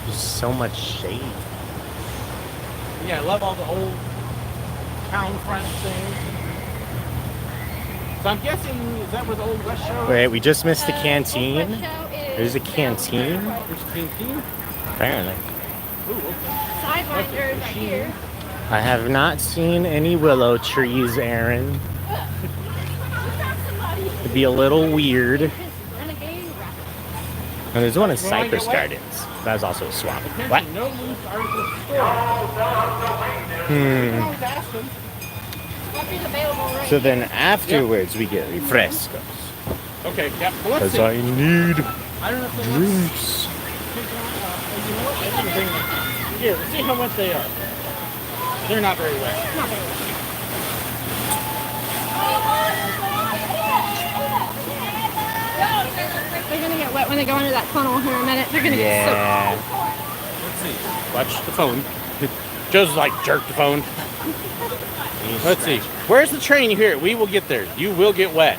There's so much shade. Yeah, I love all the old town front things. So I'm guessing, is that where the Old West show is? Wait, we just missed the Old canteen. West Show is There's a canteen. There's a canteen? Apparently. Ooh, okay. Sidewinders right here. I have not seen any willow trees, Aaron. It'd be a little weird. And there's one in Cypress Gardens. That's also a swamp. What? No loose articles stored. Always ask them. Coffee's available right So then afterwards we get refrescos. Okay, yeah. Well, let's Because see. I need I don't know if they drinks. You know what? I didn't bring them. Here, let's see how wet they are. They're not very wet. They're gonna get wet when they go under that tunnel here in a minute. They're gonna get Yeah. Let's see. Watch the phone. Joe's like, jerk the phone. Let's see. Where's the train? You hear it. We will get there. You will get wet.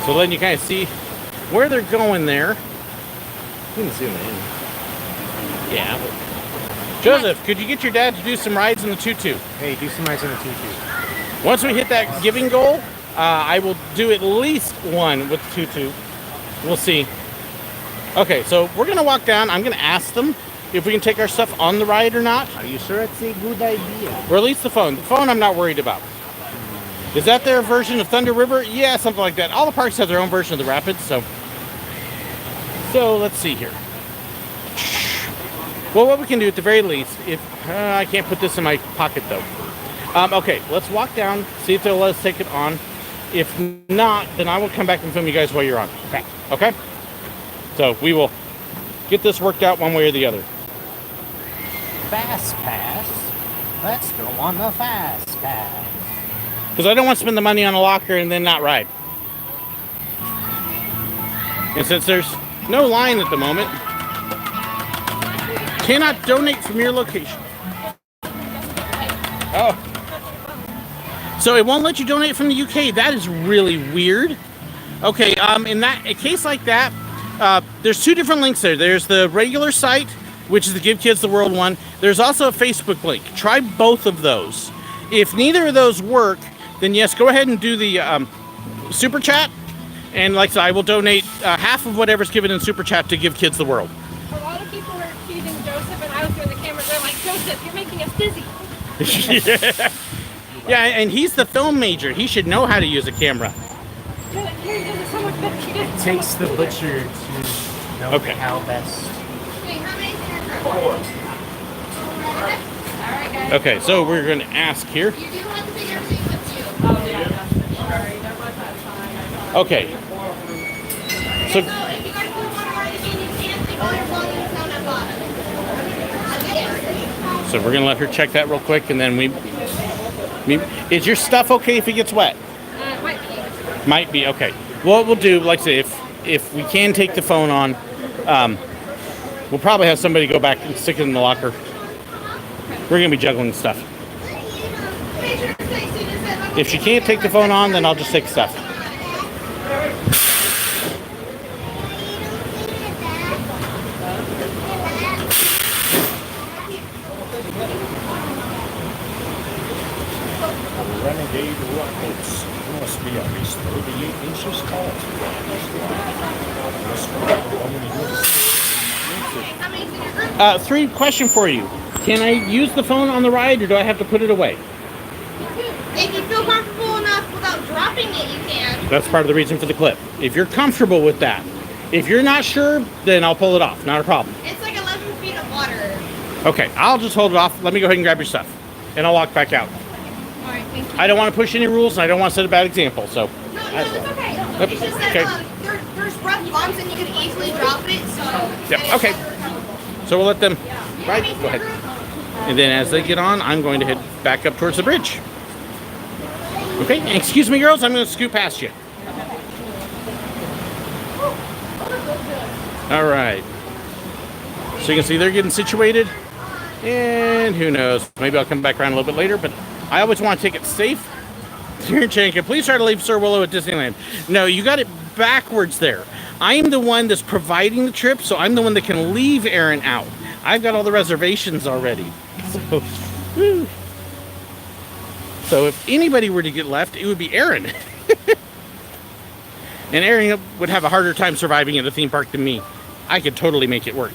So then you kind of see where they're going there. You can zoom in. Yeah. Joseph, could you get your dad to do some rides in the tutu? Hey, do some rides on the tutu. Once we hit that giving goal, I will do at least one with the tutu. We'll see. Okay, so we're going to walk down. I'm going to ask them if we can take our stuff on the ride or not. Are you sure it's a good idea? Or at least the phone. The phone I'm not worried about. Is that their version of Thunder River? Yeah, something like that. All the parks have their own version of the rapids, so let's see here. Well, what we can do at the very least, if I can't put this in my pocket though. Okay, let's walk down, see if they'll let us take it on. If not, then I will come back and film you guys while you're on. Okay. Okay? So we will get this worked out one way or the other. Fast pass. Let's go on the fast pass. Because I don't want to spend the money on a locker and then not ride. And since there's no line at the moment, cannot donate from your location. Oh. So it won't let you donate from the UK. That is really weird. Okay, in a case like that, there's two different links there. There's the regular site, which is the Give Kids the World one. There's also a Facebook link. Try both of those. If neither of those work, then yes, go ahead and do the super chat. And like I said, I will donate half of whatever's given in super chat to Give Kids the World. A lot of people were accusing Joseph, and I was doing the camera. They're like, Joseph, you're making us dizzy. Yeah, and he's the film major. He should know how to use a camera. Here, this is so much better. It takes the butcher to know Okay. how best. Okay, so we're going to ask here. You do have to take everything with you. Okay. So, So if you guys do want to ride again, you can take all your belongings down at bottom. Okay. so we're going to let her check that real quick, and then we is your stuff okay if it gets wet? It might be. Might be, okay. What we'll do, like I say, if we can take the phone on, we'll probably have somebody go back and stick it in the locker. We're going to be juggling stuff. If she can't take the phone on, then I'll just take stuff. Renegade rockets must be at least 38 inches tall. How many's in your group? 3 question for you. Can I use the phone on the ride, or do I have to put it away? If you feel comfortable enough without dropping it, you can. That's part of the reason for the clip. If you're comfortable with that. If you're not sure, then I'll pull it off. Not a problem. It's like 11 feet of water. Okay, I'll just hold it off. Let me go ahead and grab your stuff. And I'll walk back out. All right, thank you. I don't want to push any rules, and I don't want to set a bad example, so. No, it's okay. Yep, It's just that okay. there's rough bumps and you can easily drop it, so. Yep, okay. So we'll let them ride. Go ahead. And then as they get on, I'm going to head back up towards the bridge. Okay, and excuse me, girls, I'm going to scoot past you. All right. So you can see they're getting situated. And who knows, maybe I'll come back around a little bit later, but I always want to take it safe Karen Chanka, please try to leave SirWillow at Disneyland. No, you got it backwards there. I'm the one that's providing the trip, so I'm the one that can leave Aaron out. I've got all the reservations already. So, woo. So if anybody were to get left, it would be Aaron. And Aaron would have a harder time surviving at a theme park than me. I could totally make it work.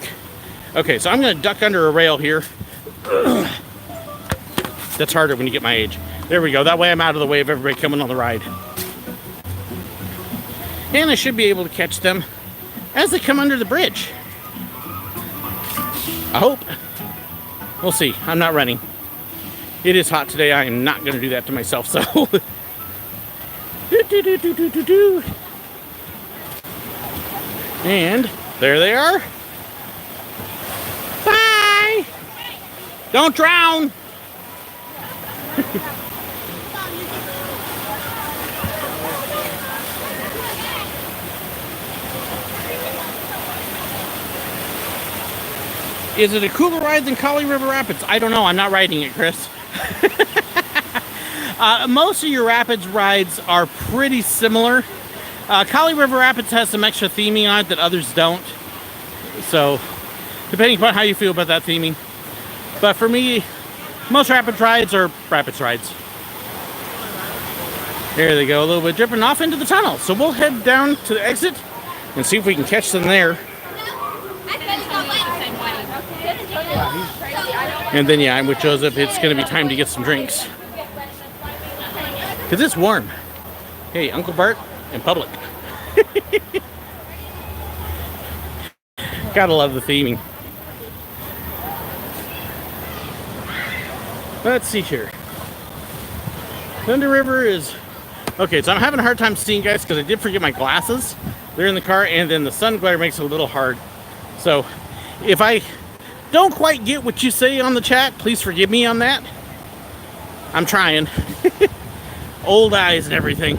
Okay, so I'm going to duck under a rail here. That's harder when you get my age. There we go. That way I'm out of the way of everybody coming on the ride. And I should be able to catch them as they come under the bridge. I hope. We'll see. I'm not running. It is hot today. I am not going to do that to myself, so. And there they are. Bye! Don't drown! Is it a cooler ride than Kali River Rapids? I don't know. I'm not riding it, Chris. Most of your Rapids rides are pretty similar. Kali River Rapids has some extra theming on it that others don't. So, depending upon how you feel about that theming. But for me, most Rapids rides are Rapids rides. There they go, a little bit dripping off into the tunnel. So we'll head down to the exit and see if we can catch them there. And then, yeah, I'm with Joseph. It's going to be time to get some drinks. Because it's warm. Hey, Uncle Bart in public. Gotta love the theming. Let's see here. Thunder River is... Okay, so I'm having a hard time seeing, guys, because I did forget my glasses. They're in the car, and then the sun glare makes it a little hard. So, if I don't quite get what you say on the chat, please forgive me on that. I'm trying. Old eyes and everything.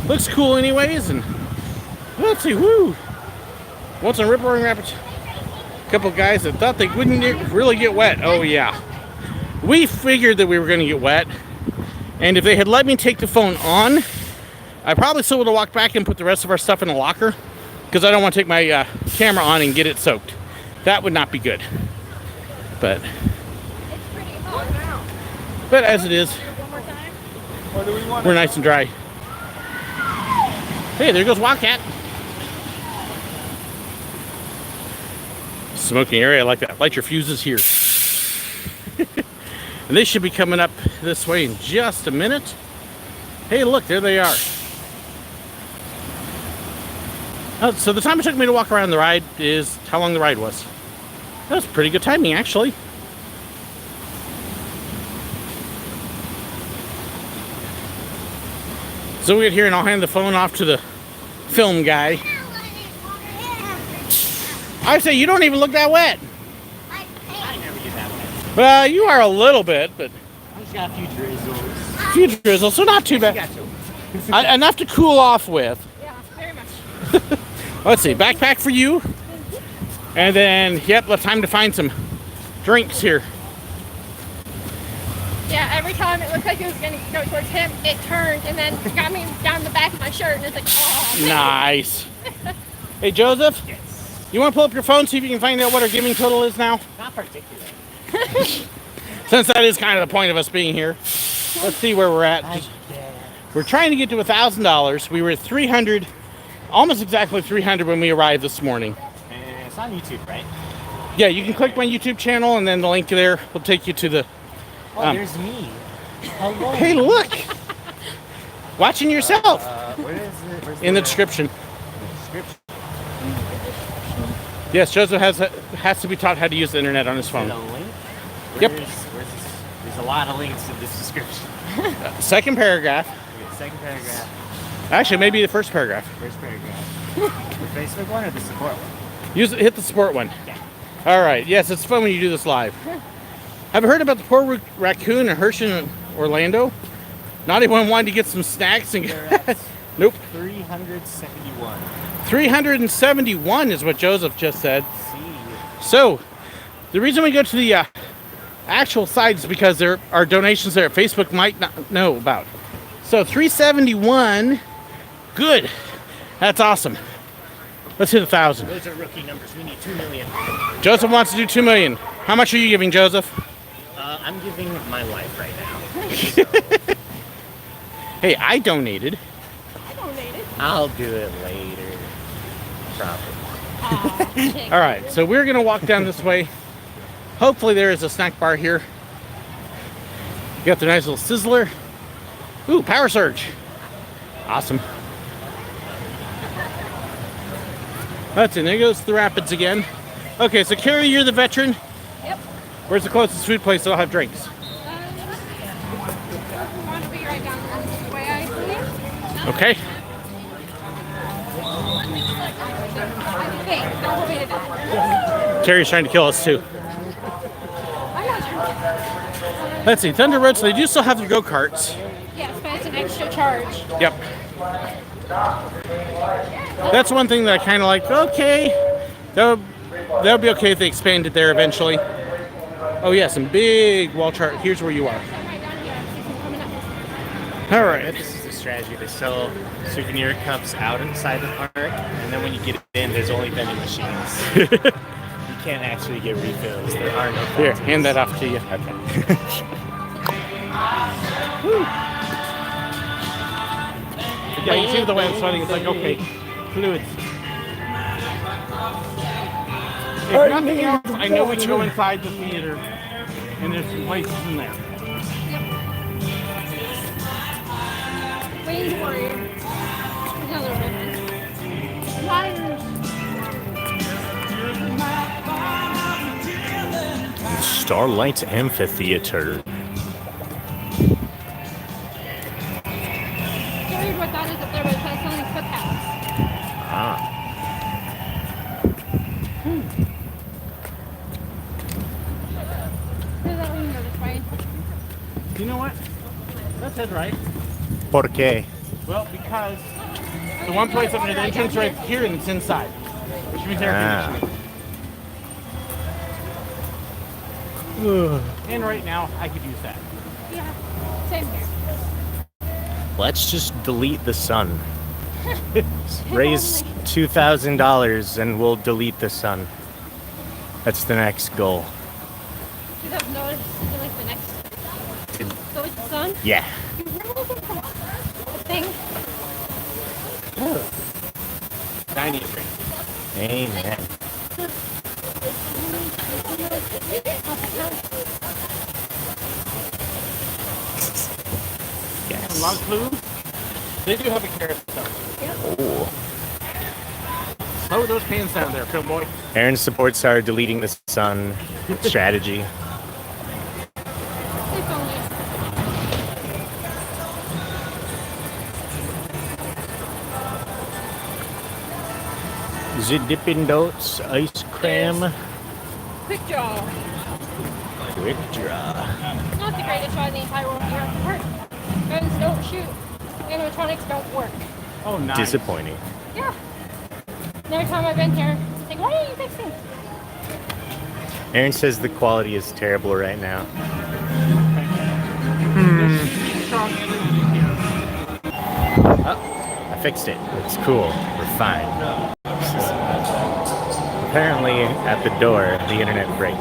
Looks cool anyways, and let's see, woo! Once on Rip Roaring Rapids, a couple guys that thought they wouldn't really get wet. Oh yeah. We figured that we were gonna get wet, and if they had let me take the phone on, I probably still would have walked back and put the rest of our stuff in the locker, because I don't want to take my camera on and get it soaked. That would not be good. But as it is, we're nice and dry. Hey, there goes Wildcat. Smoking area, I like that. Light your fuses here. And they should be coming up this way in just a minute. Hey, look, there they are. So the time it took me to walk around the ride is how long the ride was. That was pretty good timing, actually. So we get here and I'll hand the phone off to the film guy. I say, you don't even look that wet. I never get that wet. Well, you are a little bit, but... I just got a few drizzles. A few drizzles, so not too bad. Enough to cool off with. Yeah, very much. Let's see, backpack for you. And then, yep, time to find some drinks here. Yeah, every time it looked like it was going to go towards him, it turned and then got me down the back of my shirt, and it's like, oh, man. Nice. Hey, Joseph? Yes. You want to pull up your phone, see if you can find out what our giving total is now? Not particular. Since that is kind of the point of us being here. Let's see where we're at. We're trying to get to $1,000. We were at 300, almost exactly 300 when we arrived this morning. And it's on YouTube, right? Yeah, you can click my YouTube channel, and then the link there will take you to the... Oh, there's me. Hello. Hey, look! Watching yourself. Where is it? Where's In the description. description? Yes, Joseph has to be taught how to use the internet on his Is phone. it a link? Yep. Where's this? There's a lot of links in this description. Second paragraph. Okay, second paragraph. Actually, maybe the first paragraph. First paragraph. The Facebook one or the support one? Hit the sport one. Yeah. All right. Yes, it's fun when you do this live. Have you heard about the poor raccoon in Hershey, Orlando? Not even wanted to get some snacks and... Nope. 371. 371 is what Joseph just said. See. So, the reason we go to the actual sites because there are donations there Facebook might not know about. So 371, good. That's awesome. Let's hit 1,000. Those are rookie numbers. We need 2 million. Joseph wants to do 2 million. How much are you giving, Joseph? I'm giving my life right now. Hey, I donated. I'll do it later. Probably. All right, so we're gonna walk down this way. Hopefully there is a snack bar here. You got the nice little sizzler. Ooh, power surge. Awesome. That's it. There goes the rapids again. Okay, so Carrie, you're the veteran. Yep. Where's the closest food place that'll have drinks? Want to be right down this way, I believe. Okay. Hey, don't want me to die. Carrie's trying to kill us too. Let's see, Thunder Road, so they do still have their go-karts. Yes, but it's an extra charge. Yep. That's one thing that I kind of like. Okay, that'll be okay if they expand it there eventually. Oh yeah, some big wall chart. Here's where you are. All right. This is the strategy. They sell souvenir cups out inside the park, and then when you get in, there's only vending machines. You can't actually get refills. There are no Here, fountains. hand that off to you. Okay. Yeah, you see the way I'm sweating. It's like, okay, fluids. If nothing else, I know we should go inside the theater, and there's some places in there. Wayne's Warrior. Another ribbon. Liars. Starlight Amphitheater. Curious what that is up there, but it says something cookhouse. Ah. Where's that window this way? You know what? Let's head right. Por qué? Well, because the one place up near the entrance right here, and it's inside, which means air conditioning. And right now, I could use that. Yeah, same here. Let's just delete the sun. Raise $2,000 and we'll delete the sun. That's the next goal. You have noticed like the next go with the sun? Yeah. You really think the thing? 93. Amen. Yes. Long Clue, they do have a carrot though. Oh. Slow those pants down there, Phil boy. Aaron supports our deleting the sun strategy. If only. The Dippin' Dots ice cream. Quick draw. Quick draw. Not the greatest ride in the entire world here at the park. Guns don't shoot. Animatronics don't work. Oh, nice. Disappointing. Yeah. And every time I've been here, it's like, what are you fixing? Aaron says the quality is terrible right now. Oh, I fixed it. It's cool. We're fine. Apparently, at the door, the internet breaks.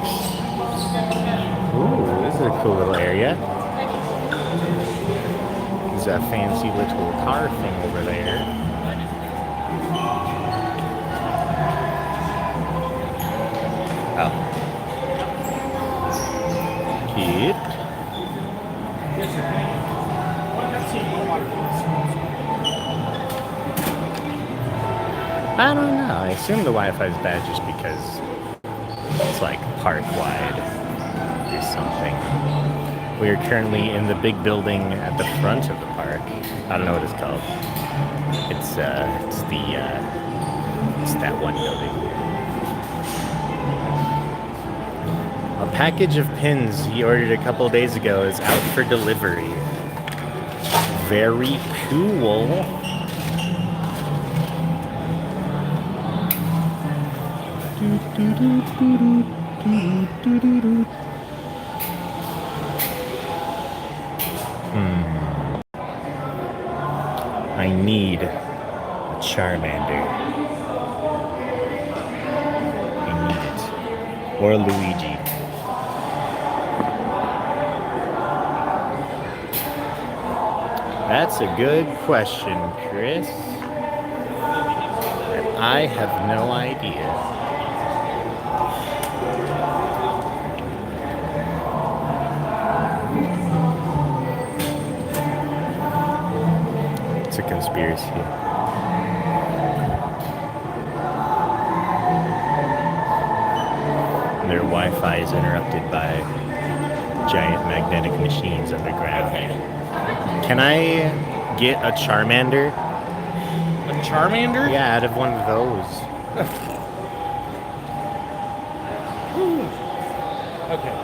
Ooh, this is a cool little area. There's a fancy little car thing over there. Oh. Cute. I don't know. I assume the Wi-Fi is bad just because it's like park-wide or something. We are currently in the big building at the front of the park. I don't know what it's called. It's that one building. A package of pins he ordered a couple days ago is out for delivery. Very cool. Charmander. I need it. Or Luigi. That's a good question, Chris. And I have no idea. It's a conspiracy. Their Wi-Fi is interrupted by giant magnetic machines underground. Can I get a Charmander? A Charmander? Yeah, out of one of those. Okay.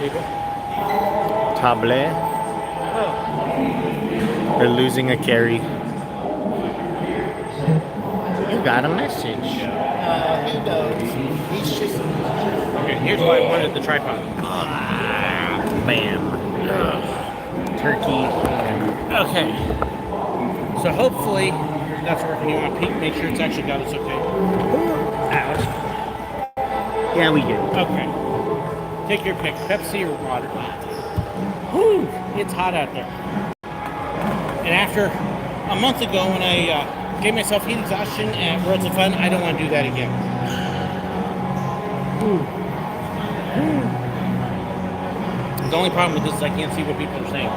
People. Table. Oh. We're losing a carry. You got a message. He knows. He's just. Okay, here's why I wanted the tripod. Bam. Turkey. Okay. So hopefully that's working. You want to peek, make sure it's actually got us okay. Ouch. Yeah, we do. Okay. Take your pick, Pepsi or water. Whew, it's hot out there. And after a month ago when I gave myself heat exhaustion at Worlds of Fun, I don't want to do that again. The only problem with this is I can't see what people are saying.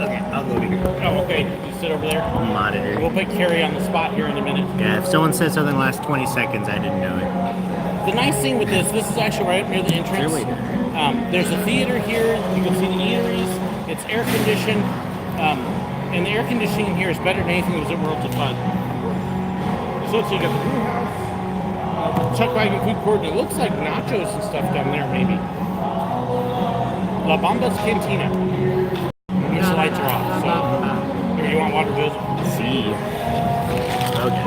Okay, I'll go to you. Oh, okay. You sit over there. Monitor. We'll put Carrie on the spot here in a minute. Yeah, if someone said something last 20 seconds, I didn't know it. The nice thing with this is actually right near the entrance. Really? There's a theater here. You can see the eateries. It's air conditioned. And the air conditioning in here is better than anything that was at Worlds of Fun. So you got the brew house, Chuck Wagon food court, and it looks like nachos and stuff down there, maybe. La Bamba's Cantina. Which the lights are off. So, here, you want water, Joseph? See. Okay.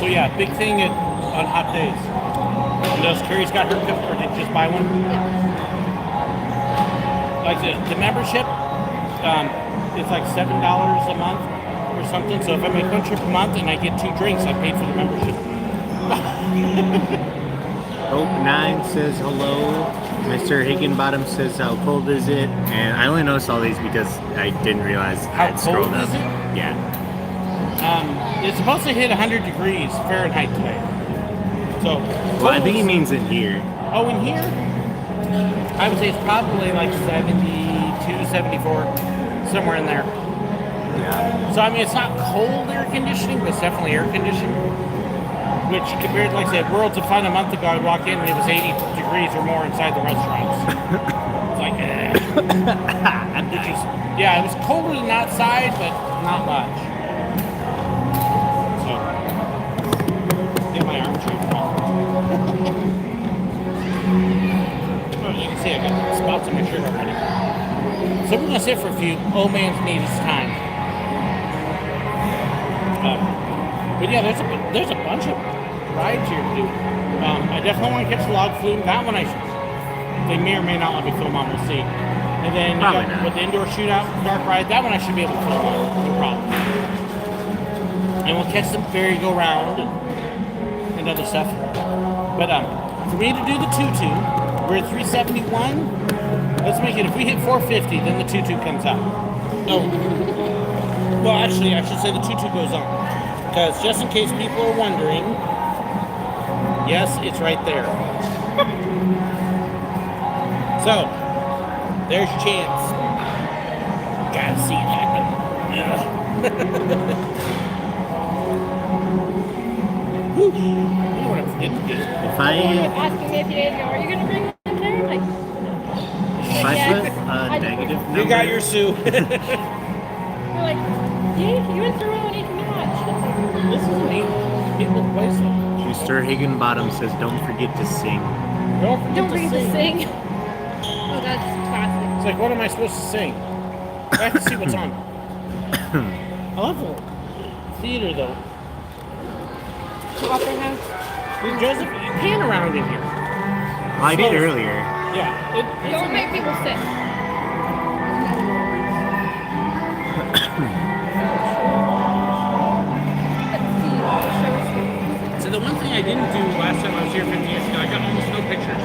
So yeah, big thing on hot days. And those Carrie's got her cup, or did you just buy one? Like the membership, it's like $7 a month or something. So if I make one trip a month and I get 2 drinks, I paid for the membership. Hope 9 says hello. Mr. Higginbottom says how cold is it? And I only noticed all these because I didn't realize How I'd scrolled cold up. is it? Yeah. It's supposed to hit 100 degrees Fahrenheit today. So, Well, I think he means in here. oh, in here, I would say it's probably like 72, 74, somewhere in there. Yeah. So, I mean, it's not cold air conditioning, but it's definitely air conditioning. Which, compared to, like I said, Worlds of Fun a month ago, I'd walk in and it was 80 degrees or more inside the restaurants. It's like, yeah, it was colder than outside, but not much. So, get my arm shaved off. Oh, you can see I got spots on my shirt already. So we're going to sit for a few. Old man's need his time. But yeah, there's a bunch of rides here to do. I definitely want to catch the log flume. That one they may or may not let me film on, we'll see. And then you Probably got not. with the indoor shootout dark ride, that one I should be able to film on, no problem. And we'll catch the merry-go-round and other stuff. But for me to do the tutu, we're at 371. Let's make it, if we hit 450, then the tutu comes out. No. Well, actually, I should say the tutu goes on. Because just in case people are wondering, yes, it's right there. So, there's your chance. Gotta see it happen. Whew. You know what I'm forgetting to do. If Someone was I asking me a few days ago, are you going to bring him there? Like, put a negative number. You got your Sue. they're like, yeah, you and SirWillow need to match. This is a neat little place. Mr. Higginbottom says don't forget to sing. Don't forget Don't to forget to sing. sing. Oh, that's classic. It's like, what am I supposed to sing? I have to see what's on. I love the theater, though. Opera House. Joseph, pan around in here. I did earlier. Yeah. It's Don't make people sick. didn't do last time I was here 50 years ago. I got almost no pictures.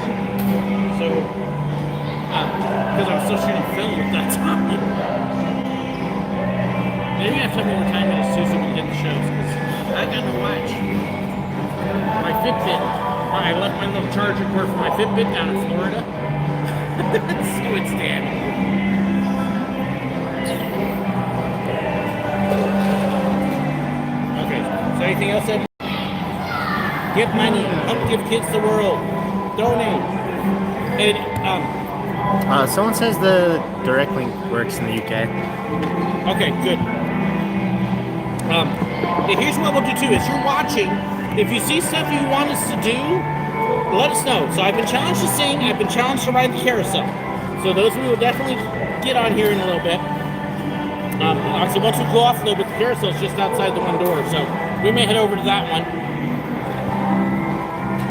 So, because I was still shooting film at that time. Maybe I have to have more time in it too so we can get the shows. Because I got no watch. My Fitbit. I left my little charger cord for my Fitbit down in Florida. See what's dead. Okay, so anything else? Ed? Give money, help give kids the world, donate. And Someone says the direct link works in the UK. okay, good. Here's what we'll do too. As you're watching, if you see stuff you want us to do, let us know. So I've been challenged to sing. I've been challenged to ride the carousel. So those we will definitely get on here in a little bit. Actually, once we go off a little bit, the carousel is just outside the one door, so we may head over to that one.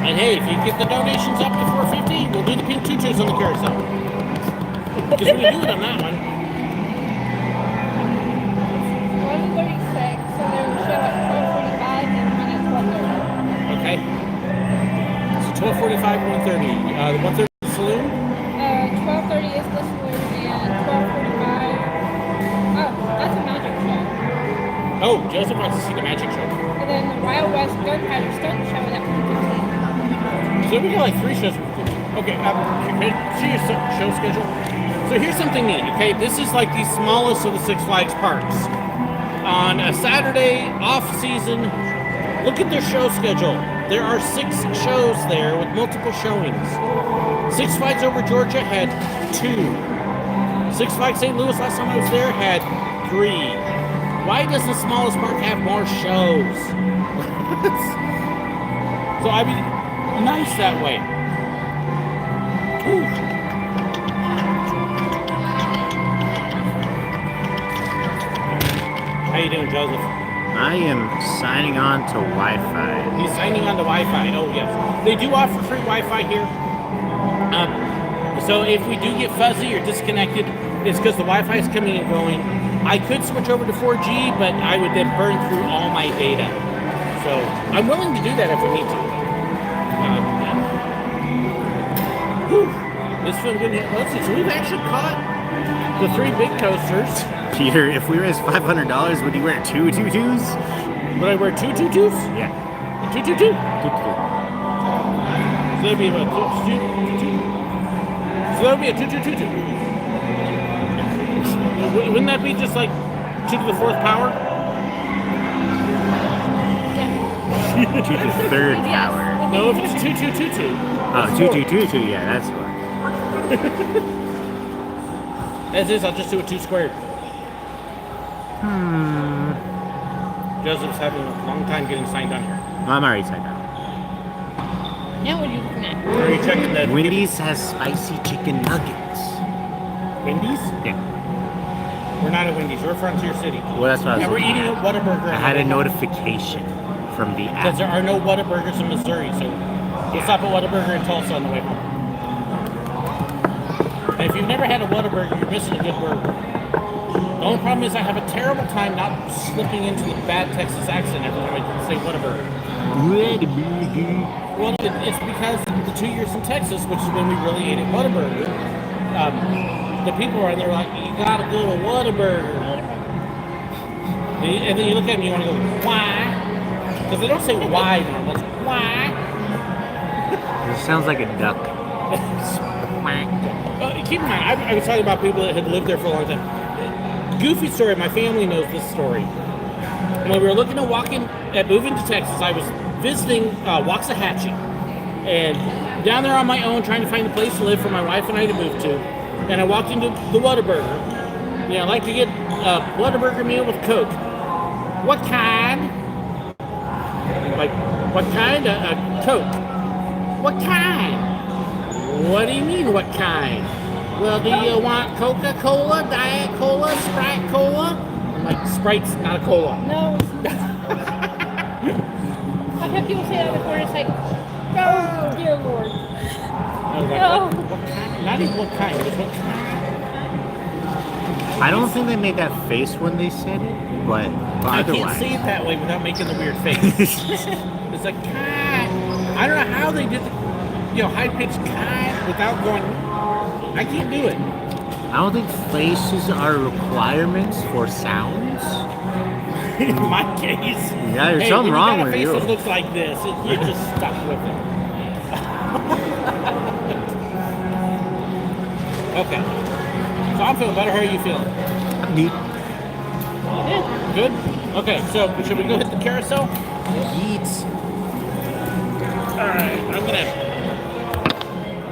And hey, if you get the donations up to $4.50, we'll do the pink tutus on the carousel. Because we do it on that one. 1:36, so they will show at 12:45 and run at 12:30. Okay. So 12:45, 1:30. The 1:30 is the saloon? 12:30 is the saloon and 12:45. Oh, that's a magic show. Oh, Joseph wants to see the magic show. And then the Wild West Gunpowder Stunt Show at 1:15. So we got like 3 shows. Okay, see your show schedule. So here's something neat, okay? This is like the smallest of the Six Flags parks. On a Saturday, off-season, look at their show schedule. There are 6 shows there with multiple showings. Six Flags Over Georgia had 2. Six Flags St. Louis, last time I was there, had 3. Why does the smallest park have more shows? So, I mean, nice that way. Ooh. How you doing, Joseph? I am signing on to Wi-Fi. He's signing on to Wi-Fi. Oh, yes. They do offer free Wi-Fi here. So if we do get fuzzy or disconnected, it's because the Wi-Fi is coming and going. I could switch over to 4G, but I would then burn through all my data. So I'm willing to do that if we need to. This feels good. Let's see. So we've actually caught the 3 big coasters. Peter, if we raise $500, would you wear 2 tutus? Would I wear 2 tutus? Yeah. 2 tutu? So that'd be about 2 tutu. So that would be a 2 tutu tutu. Wouldn't that be just like 2 to the 4th power? 2 to the 3rd power. No, if it's 2 2 2 2. Oh, 2 2 2 2. Yeah, that's what. As is, I'll just do a 2 squared. Joseph's having a long time getting signed on here. I'm already signed up. Now what are you looking at? Are you checking that? Wendy's has spicy chicken nuggets. Wendy's? Yeah. We're not at Wendy's. We're Frontier City. Well, that's what I was And we're looking eating at. a Whataburger. I had a notification from the Because app. there are no Whataburgers in Missouri, so we'll stop at Whataburger in Tulsa on the way home. And if you've never had a Whataburger, you're missing a good burger. The only problem is I have a terrible time not slipping into the bad Texas accent every time I say Whataburger. Well, it's because the 2 years in Texas, which is when we really ate at Whataburger, the people are there like, you gotta go to Whataburger. And then you look at them and you want to go, why? Because they don't say why now, it's why? It sounds like a duck. Keep in mind, I was talking about people that had lived there for a long time. Goofy story, my family knows this story. When we were looking at moving to Texas, I was visiting Waxahachie. And down there on my own, trying to find a place to live for my wife and I to move to. And I walked into the Whataburger. Yeah, I like to get a Whataburger meal with Coke. What kind? Like, what kind? Coke. What kind? What do you mean, what kind? Well, do you want Coca-Cola, Diet Cola, Sprite Cola? I'm like, Sprite's not a cola. No. I've had people say that before, and it's like, oh, dear Lord. I was like, No. what kind? Not even what kind, just what kind? I don't think they made that face when they said it, but I otherwise. can't say it that way without making the weird face. It's like, kind. I don't know how they did the, high-pitched cut without going. I can't do it. I don't think faces are requirements for sounds. In my case. Yeah, there's something wrong with you. When you got a face that looks like this, you're just stuck with it. Okay. So I'm feeling better. How are you feeling? Neat. Yeah. Good? Okay, so should we go hit the carousel? Yeet. Alright, I'm gonna...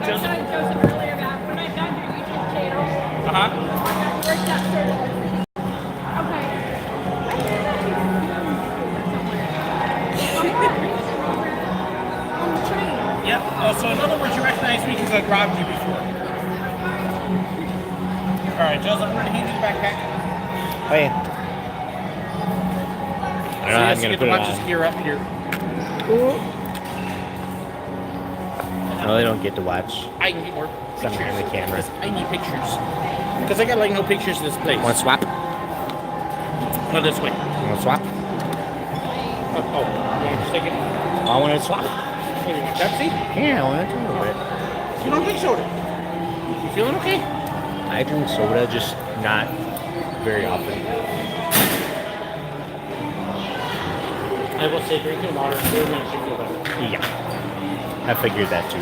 I was telling Joseph earlier about when I found your YouTube channel. Uh-huh. Where's that Silver Dollar Line? Okay. I think that is on the train. Yep. Oh, so in other words, you recognize me because I robbed you before. Alright, Joseph, I'm gonna hand you the backpack. Oh, yeah. I don't know, I'm So gonna you put it watch this on. gear up here. I really don't get to watch. I can get more Something pictures. on the camera. I need pictures. Because I got like no pictures of this place. Want to swap? No, this way. Want to swap? Oh, you want to take it? I want to swap. Hey, you want Pepsi? Yeah, I want to do it. You don't drink soda. You feeling okay? I drink soda, just not very often. I will say drinking water is very much feel better. Yeah. I figured that too.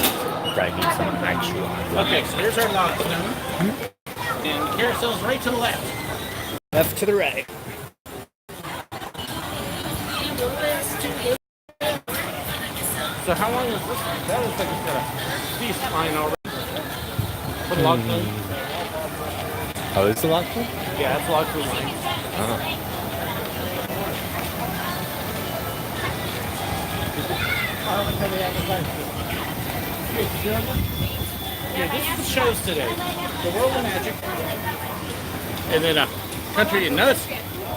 Probably need some actual. Okay, so here's our log stone. And the carousel's right to the left. Left to the right. So how long is this? That looks like it's got a piece line already. For the log stone? Oh, is the lock one? Yeah, that's log stone line. Oh. Yeah, this is the shows today. The World of Magic. And then country and notice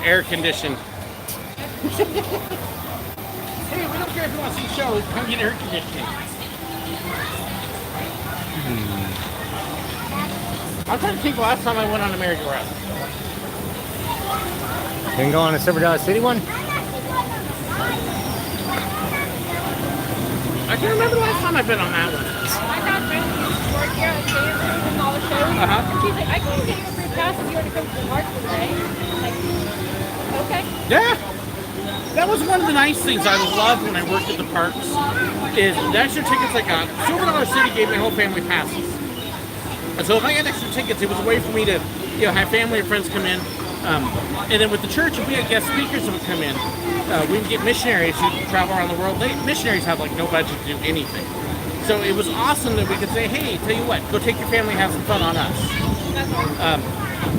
air conditioned. Hey, we don't care if you want to see shows, come get air conditioning. I'm trying to think the last time I went on a merry-go-round. Can go on a Silver Dollar City one? I can't remember the last time I've been on that one. My friend used to work here at Kansas and all the shows. Uh-huh. And she's like, I can't get you a free pass if you want to come to the park today. Like, okay. Yeah. That was one of the nice things I loved when I worked at the parks, is the extra tickets I got. Silver Dollar City gave my whole family passes. And so if I had extra tickets, it was a way for me to, have family and friends come in. And then with the church, if we had guest speakers that would come in, we would get missionaries who travel around the world. Missionaries have like no budget to do anything. So it was awesome that we could say, hey, tell you what, go take your family and have some fun on us.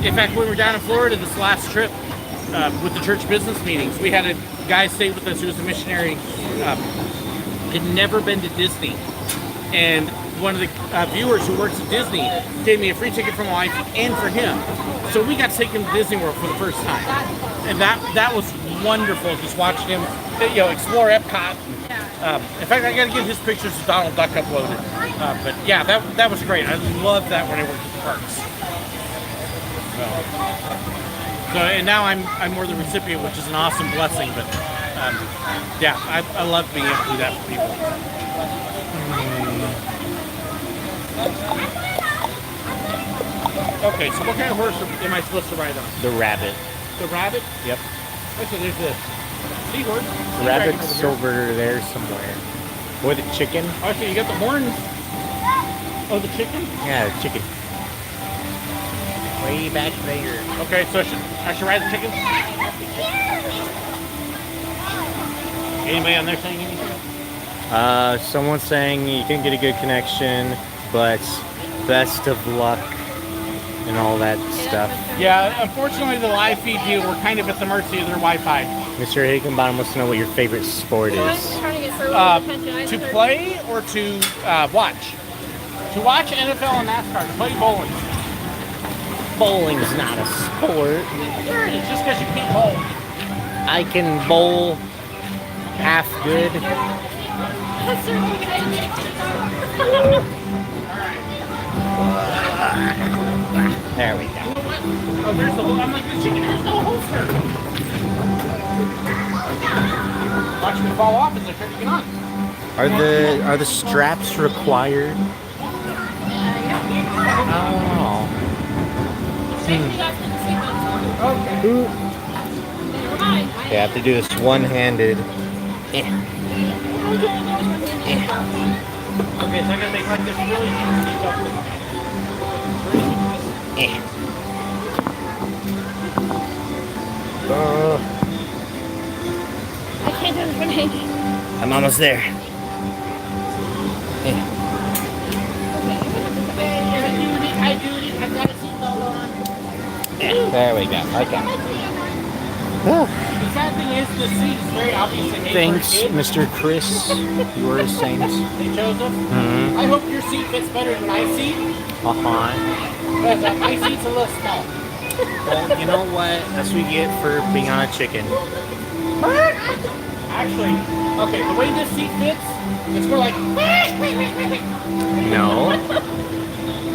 In fact, when we were down in Florida this last trip with the church business meetings, we had a guy stay with us who was a missionary, had never been to Disney. And one of the viewers who works at Disney gave me a free ticket for my wife and for him. So we got to take him to Disney World for the first time. And that was wonderful, just watching him explore Epcot. In fact, I got to get his pictures of Donald Duck uploaded. But yeah, that was great. I loved that when I worked at the parks. So and now I'm more the recipient, which is an awesome blessing. But yeah, I love being able to do that for people. Okay, so what kind of horse am I supposed to ride on? The rabbit. The rabbit? Yep. Okay, there's the seahorse. The rabbit's over there somewhere. Or the chicken. Oh, so you got the horns. Oh, the chicken? Yeah, the chicken. Way back there. Okay, so I should ride the chicken? Anybody on there saying anything? Someone's saying you can get a good connection, but best of luck and all that stuff. Yeah, unfortunately the live feed view, we're kind of at the mercy of their Wi-Fi. Mr. Higginbottom wants to know what your favorite sport So I'm is. trying to get SirWillow's attention. To play or to watch? To watch NFL and NASCAR, to play bowling. Bowling's not a sport. Sure it is, just because you can't bowl. I can bowl half good. There we go. Oh, there's the I'm like, the chicken has no holster. Watch me fall off as I try to get on. Are the straps required? Oh. You have to do this one-handed. Okay, so I'm gonna make like this really huge seatbelt. I can't do this one hand. I'm almost there. Hi, Judy. I've got a seatbelt on. There we go. Okay. The sad thing is, the seat is very obviously made Thanks, for a kid. Mr. Chris. You were a saint. Hey, Joseph. Mm-hmm. I hope your seat fits better than my seat. Uh-huh. Because my seat's a little small. Well, you know what? That's what we get for being on a chicken. Actually, okay, the way this seat fits, it's more like. No.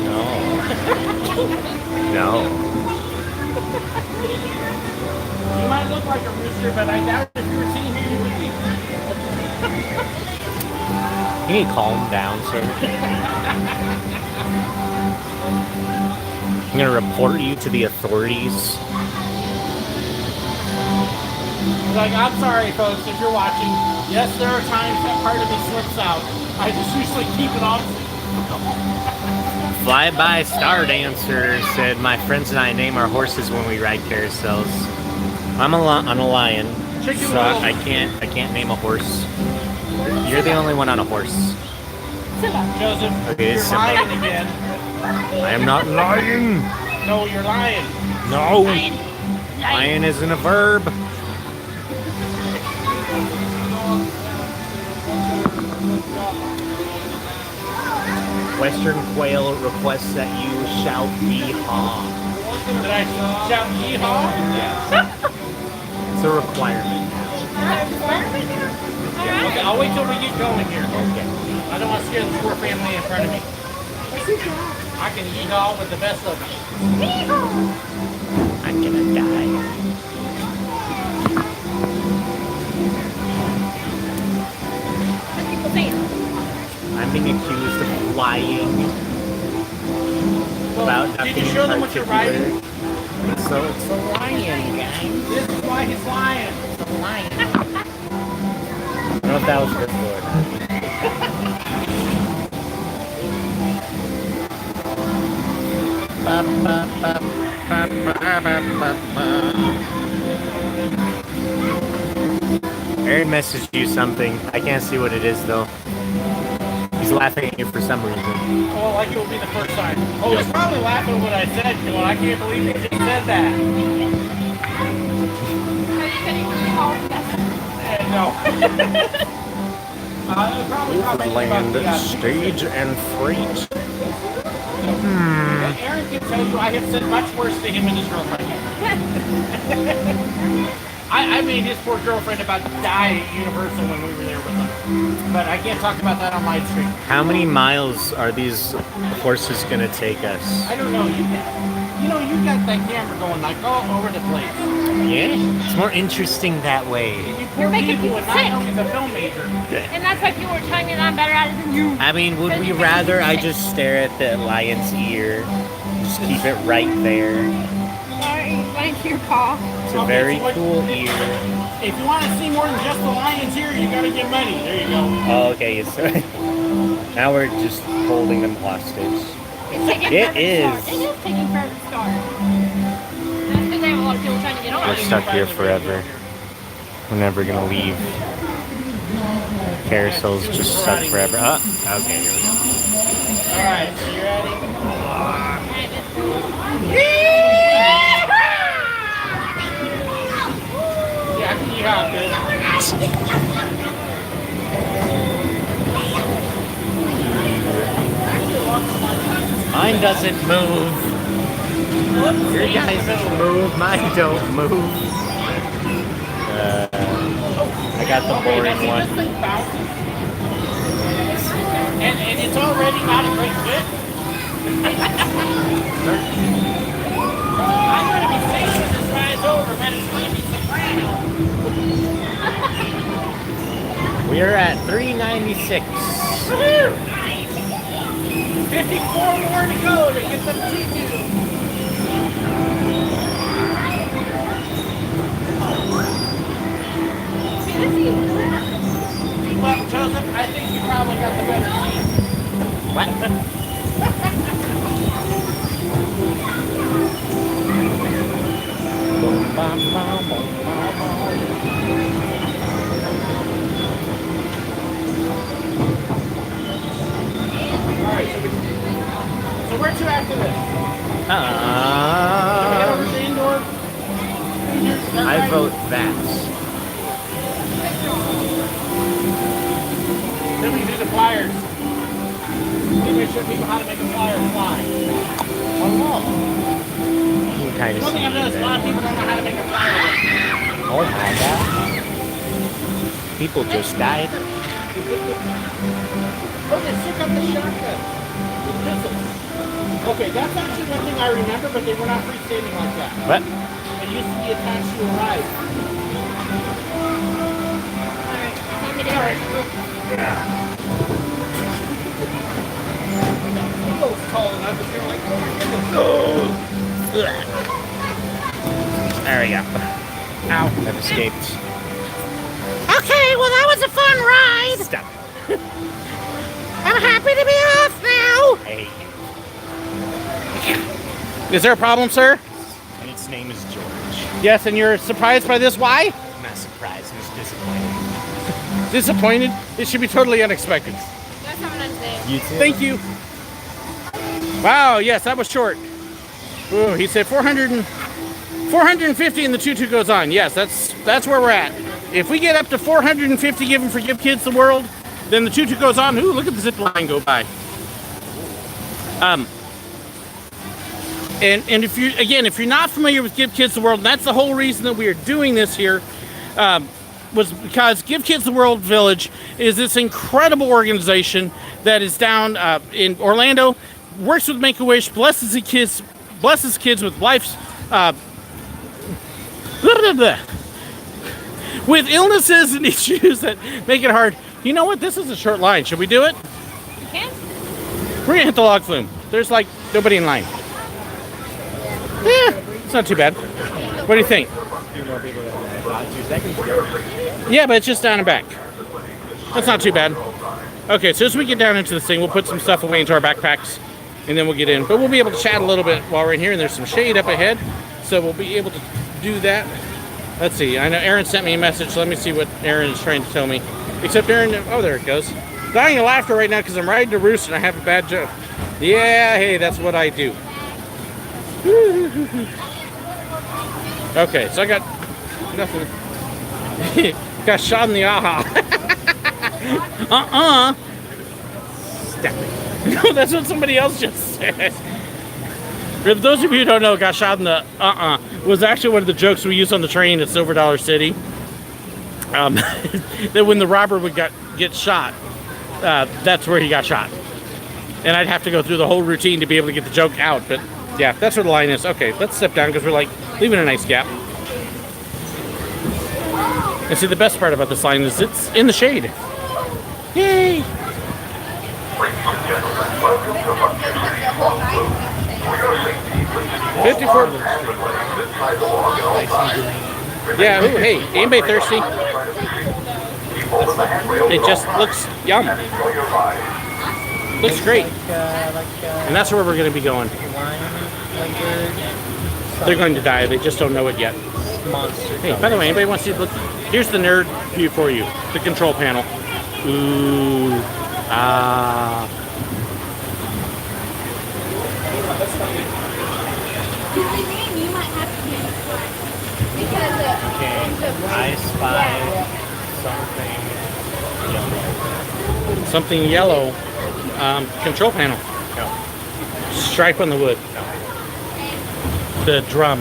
No. No. You might look like a rooster, but I doubt if you were sitting here, you would be. You need to calm down, sir. I'm gonna report you to the authorities. Like, I'm sorry, folks, if you're watching. Yes, there are times that part of me slips out. I just usually keep it on. Flyby Star Dancer said, "My friends and I name our horses when we ride carousels. I'm a lion, Chicken so little. I can't name a horse. You're the only one on a horse. Joseph, Okay, you're Simba. lying again. I am not lying. No, you're lying. No, lion isn't a verb." Western Quail requests that you shout yeehaw. Did I shout yeehaw? It's a requirement. Okay, I'll wait till we get going here. Okay. I don't want to scare the poor family in front of me. I can yeehaw with the best of them. I'm gonna die. I'm being accused of lying about nothing Did you show them in what you're particular. riding? So it's a lion, guys. This is why he's lying. It's a lion. I don't know if that was good for Aaron messaged you something. I can't see what it is though. He's laughing at you for some reason. Oh, like it will be the first time. Oh, he's probably laughing at what I said. Well, I can't believe he just said that. No. Probably Overland stage and freight. Aaron can tell you I have said much worse to him and his girlfriend. I made his poor girlfriend about die at Universal when we were there with him. But I can't talk about that on my stream. How many miles are these horses gonna take us? I don't know. You got that camera going like all over the place. Yeah, it's more interesting that way. You're making people and I sick. know he's a filmmaker. And that's why people were telling me that I'm better at it than you. I mean, would we rather I just stare at the lion's ear? Just keep it right there. Right to your paw. It's a very cool ear. If you want to see more than just the lion's ear, you gotta get money. There you go. Oh, okay. So now we're just holding them hostage. It's taking It forever to is. start. It is taking forever to start. That's because I have a lot of people trying to get on. We're stuck here forever. We're never gonna leave. Carousels just stuck forever. Oh, okay, here we go. Alright, so you ready? Yeah, I can eat how good. Mine doesn't move. Your guys move. Mine don't move. I got the boring one. This thing bounces. And it's already not a great fit. I'm going to be safe when this ride's over, but it's going to be soprano. We are at 396. 54 more to go to get them to Well, Joseph, I think you probably got the better seat. What? Alright, so where to after this? Head over to indoor. I vote that. Then we do the flyers. Then we show people how to make a flyer fly. On the wall. You can kind of One see thing I've noticed, a lot of people don't know how to make a flyer. Oh my god. People just died. Oh, they took up the shotgun. With pistols. Okay, that's actually one thing I remember, but they were not freestanding like that. What? It used to be attached to a ride. It's tall enough, but you're like, oh my goodness. There we go. Ow. I've escaped. Okay, well that was a fun ride. Stop. I'm happy to be off now. Hey. Is there a problem, sir? And its name is George. Yes, and you're surprised by this. Why? I'm not surprised. I'm just disappointed. Disappointed? It should be totally unexpected. Guys have a nice day. You too. Thank you. Wow, yes, that was short. Ooh, he said 450 and the 2-2 goes on. Yes, that's where we're at. If we get up to 450 given for Give Kids the World, then the 2-2 goes on. Ooh, look at the zip line go by. And if you're not familiar with Give Kids the World, and that's the whole reason that we are doing this here, was because Give Kids the World Village is this incredible organization that is down in Orlando, works with Make-A-Wish, blesses kids with life's with illnesses and issues that make it hard. You know what? This is a short line. Should we do it? You can? We're gonna hit the log flume. There's like nobody in line. Yeah, it's not too bad. What do you think? Yeah, but it's just down and back. That's not too bad. Okay, so as we get down into this thing, we'll put some stuff away into our backpacks, and then we'll get in. But we'll be able to chat a little bit while we're in here, and there's some shade up ahead, so we'll be able to do that. Let's see. I know Aaron sent me a message, so let me see what Aaron is trying to tell me. Except Aaron, oh, there it goes. Dying of laughter right now because I'm riding a roost and I have a bad joke. Yeah, hey, that's what I do. Okay, so I got nothing. Got shot in the aha. Stop it. No, that's what somebody else just said. For those of you who don't know, got shot in the was actually one of the jokes we used on the train at Silver Dollar City. That when the robber would get shot, that's where he got shot. And I'd have to go through the whole routine to be able to get the joke out. But yeah, that's where the line is. Okay, let's step down because we're like leaving a nice gap. And see, the best part about this line is it's in the shade. Yay! $54. Yeah, ooh, hey, anybody thirsty? It just looks yum. Looks great. And that's where we're going to be going. They're going to die. They just don't know it yet. Hey, by the way, anybody wants to look? Here's the nerd view for you. The control panel. Ooh. Ah. I spy something Something yellow. yellow. Control panel. No. Stripe on the wood. No. The drum.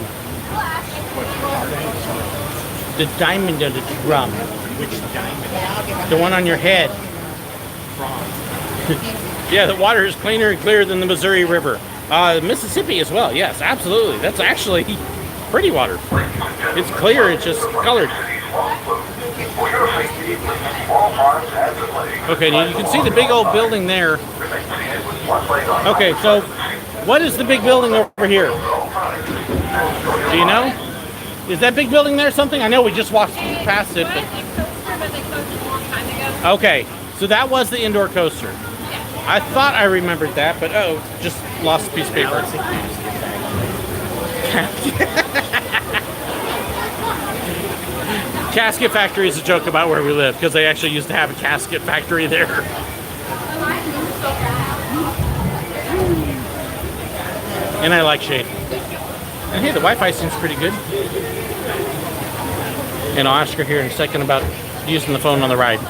The diamond on the drum. Which diamond? The one on your head. Yeah, the water is cleaner and clearer than the Missouri River. Mississippi as well. Yes, absolutely. That's actually pretty water. It's clear. It's just colored. For your safety, please keep all arms, hands, and legs. Okay, now you can see the big old building there. Remain seated with one leg on Okay, so what is the big building over here? Do you know? Is that big building there something? I know we just walked past it, but... Okay, so that was the indoor coaster. I thought I remembered that, but oh, just lost a piece of paper. Casket factory is a joke about where we live because they actually used to have a casket factory there. And I like shade. And hey, the Wi-Fi seems pretty good. And I'll ask her here in a second about using the phone on the ride.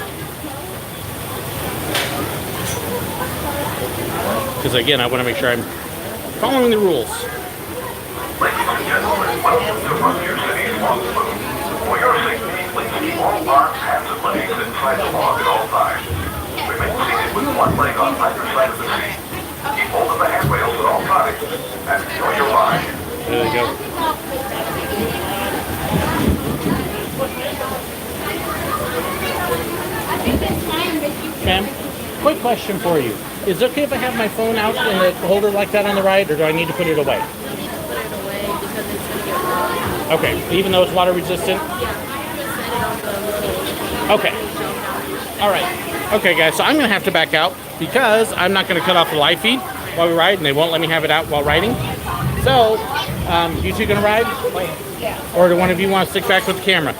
Because again, I want to make sure I'm following the rules. Ladies and gentlemen, welcome to Frontier City's Walk Loop. For your safety, please keep all arms, hands, and legs inside the log at all times. Remain seated with one leg on either side of the seat. Keep hold of the handrails at all times. And enjoy your ride. There they go. Ma'am, quick question for you. Is it okay if I have my phone out in the holder like that on the ride, or do I need to put it away? You need to put it away because it's going to get rubbed. Okay, even though it's water resistant? Yeah, just set it on the little... Okay. All right. Okay, guys, so I'm going to have to back out because I'm not going to cut off the live feed while we ride, and they won't let me have it out while riding. So, you two going to ride? Or do one of you want to stick back with the camera?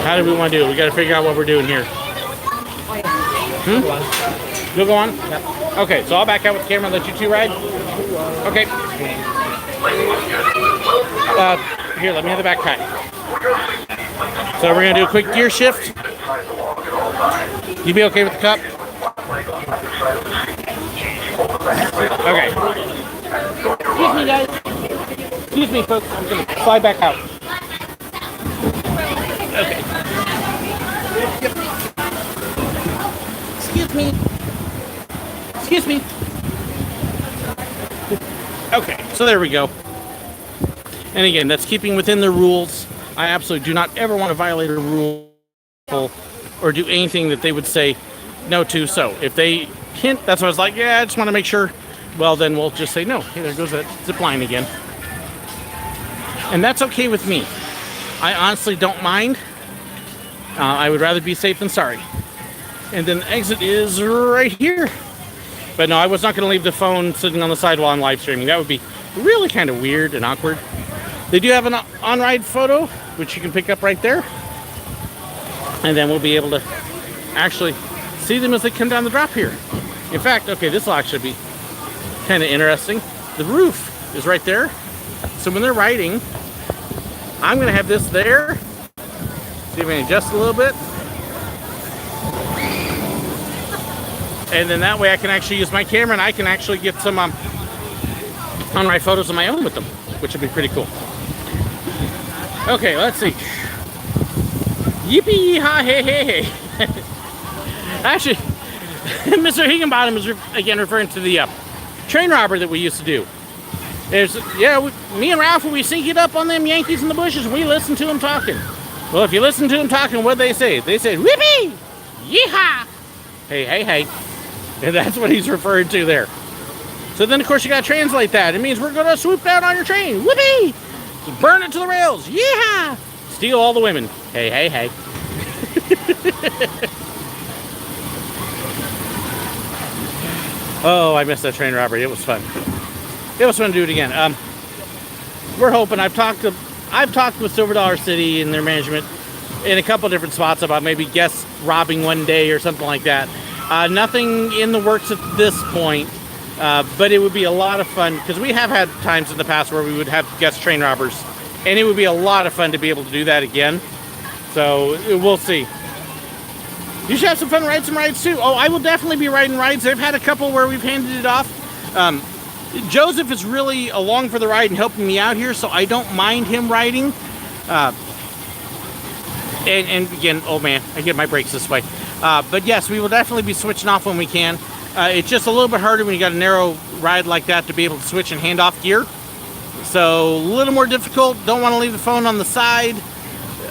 How do we want to do it? We got to figure out what we're doing here. You'll go on? Yep. Okay, so I'll back out with the camera and let you two ride? Okay. Here, let me have the backpack. So we're going to do a quick gear shift. You be okay with the cup? Okay. Excuse me, guys. Excuse me, folks. I'm going to slide back out. Okay. Excuse me. Excuse me. Okay, so there we go. And again, that's keeping within the rules. I absolutely do not ever want to violate a rule or do anything that they would say no to. So if they hint, that's what I was like, yeah, I just want to make sure. Well, then we'll just say no. Hey, there goes that zip line again. And that's okay with me. I honestly don't mind. I would rather be safe than sorry. And then the exit is right here. But no, I was not going to leave the phone sitting on the side while I'm live streaming. That would be really kind of weird and awkward. They do have an on-ride photo, which you can pick up right there. And then we'll be able to actually see them as they come down the drop here. In fact, okay, this will actually be kind of interesting. The roof is right there. So when they're riding, I'm going to have this there. See if I can adjust a little bit. And then that way I can actually use my camera and I can actually get some on-ride photos of my own with them, which would be pretty cool. Okay, let's see. Yippee ha hey hey hey. Actually, Mr. Higginbottom is again referring to the train robber that we used to do. Me and Ralph, we sync it up on them Yankees in the bushes and we listen to them talking. Well, if you listen to them talking, what they say? They say, whippy! Yeehaw! Hey, hey, hey. And that's what he's referring to there. So then, of course, you got to translate that. It means we're going to swoop down on your train. Whippy! Burn it to the rails. Yeehaw! Steal all the women. Hey, hey, hey. Oh, I missed that train robbery. It was fun. It was fun to do it again. We're hoping. I've talked with Silver Dollar City and their management in a couple different spots about maybe guests robbing one day or something like that. Nothing in the works at this point, but it would be a lot of fun because we have had times in the past where we would have guest train robbers, and it would be a lot of fun to be able to do that again. So we'll see. You should have some fun, ride some rides too. Oh, I will definitely be riding rides. I've had a couple where we've handed it off. Joseph is really along for the ride and helping me out here, so I don't mind him riding. And again, oh man, I get my brakes this way. But yes, we will definitely be switching off when we can. It's just a little bit harder when you got a narrow ride like that to be able to switch and hand off gear. So a little more difficult. Don't want to leave the phone on the side.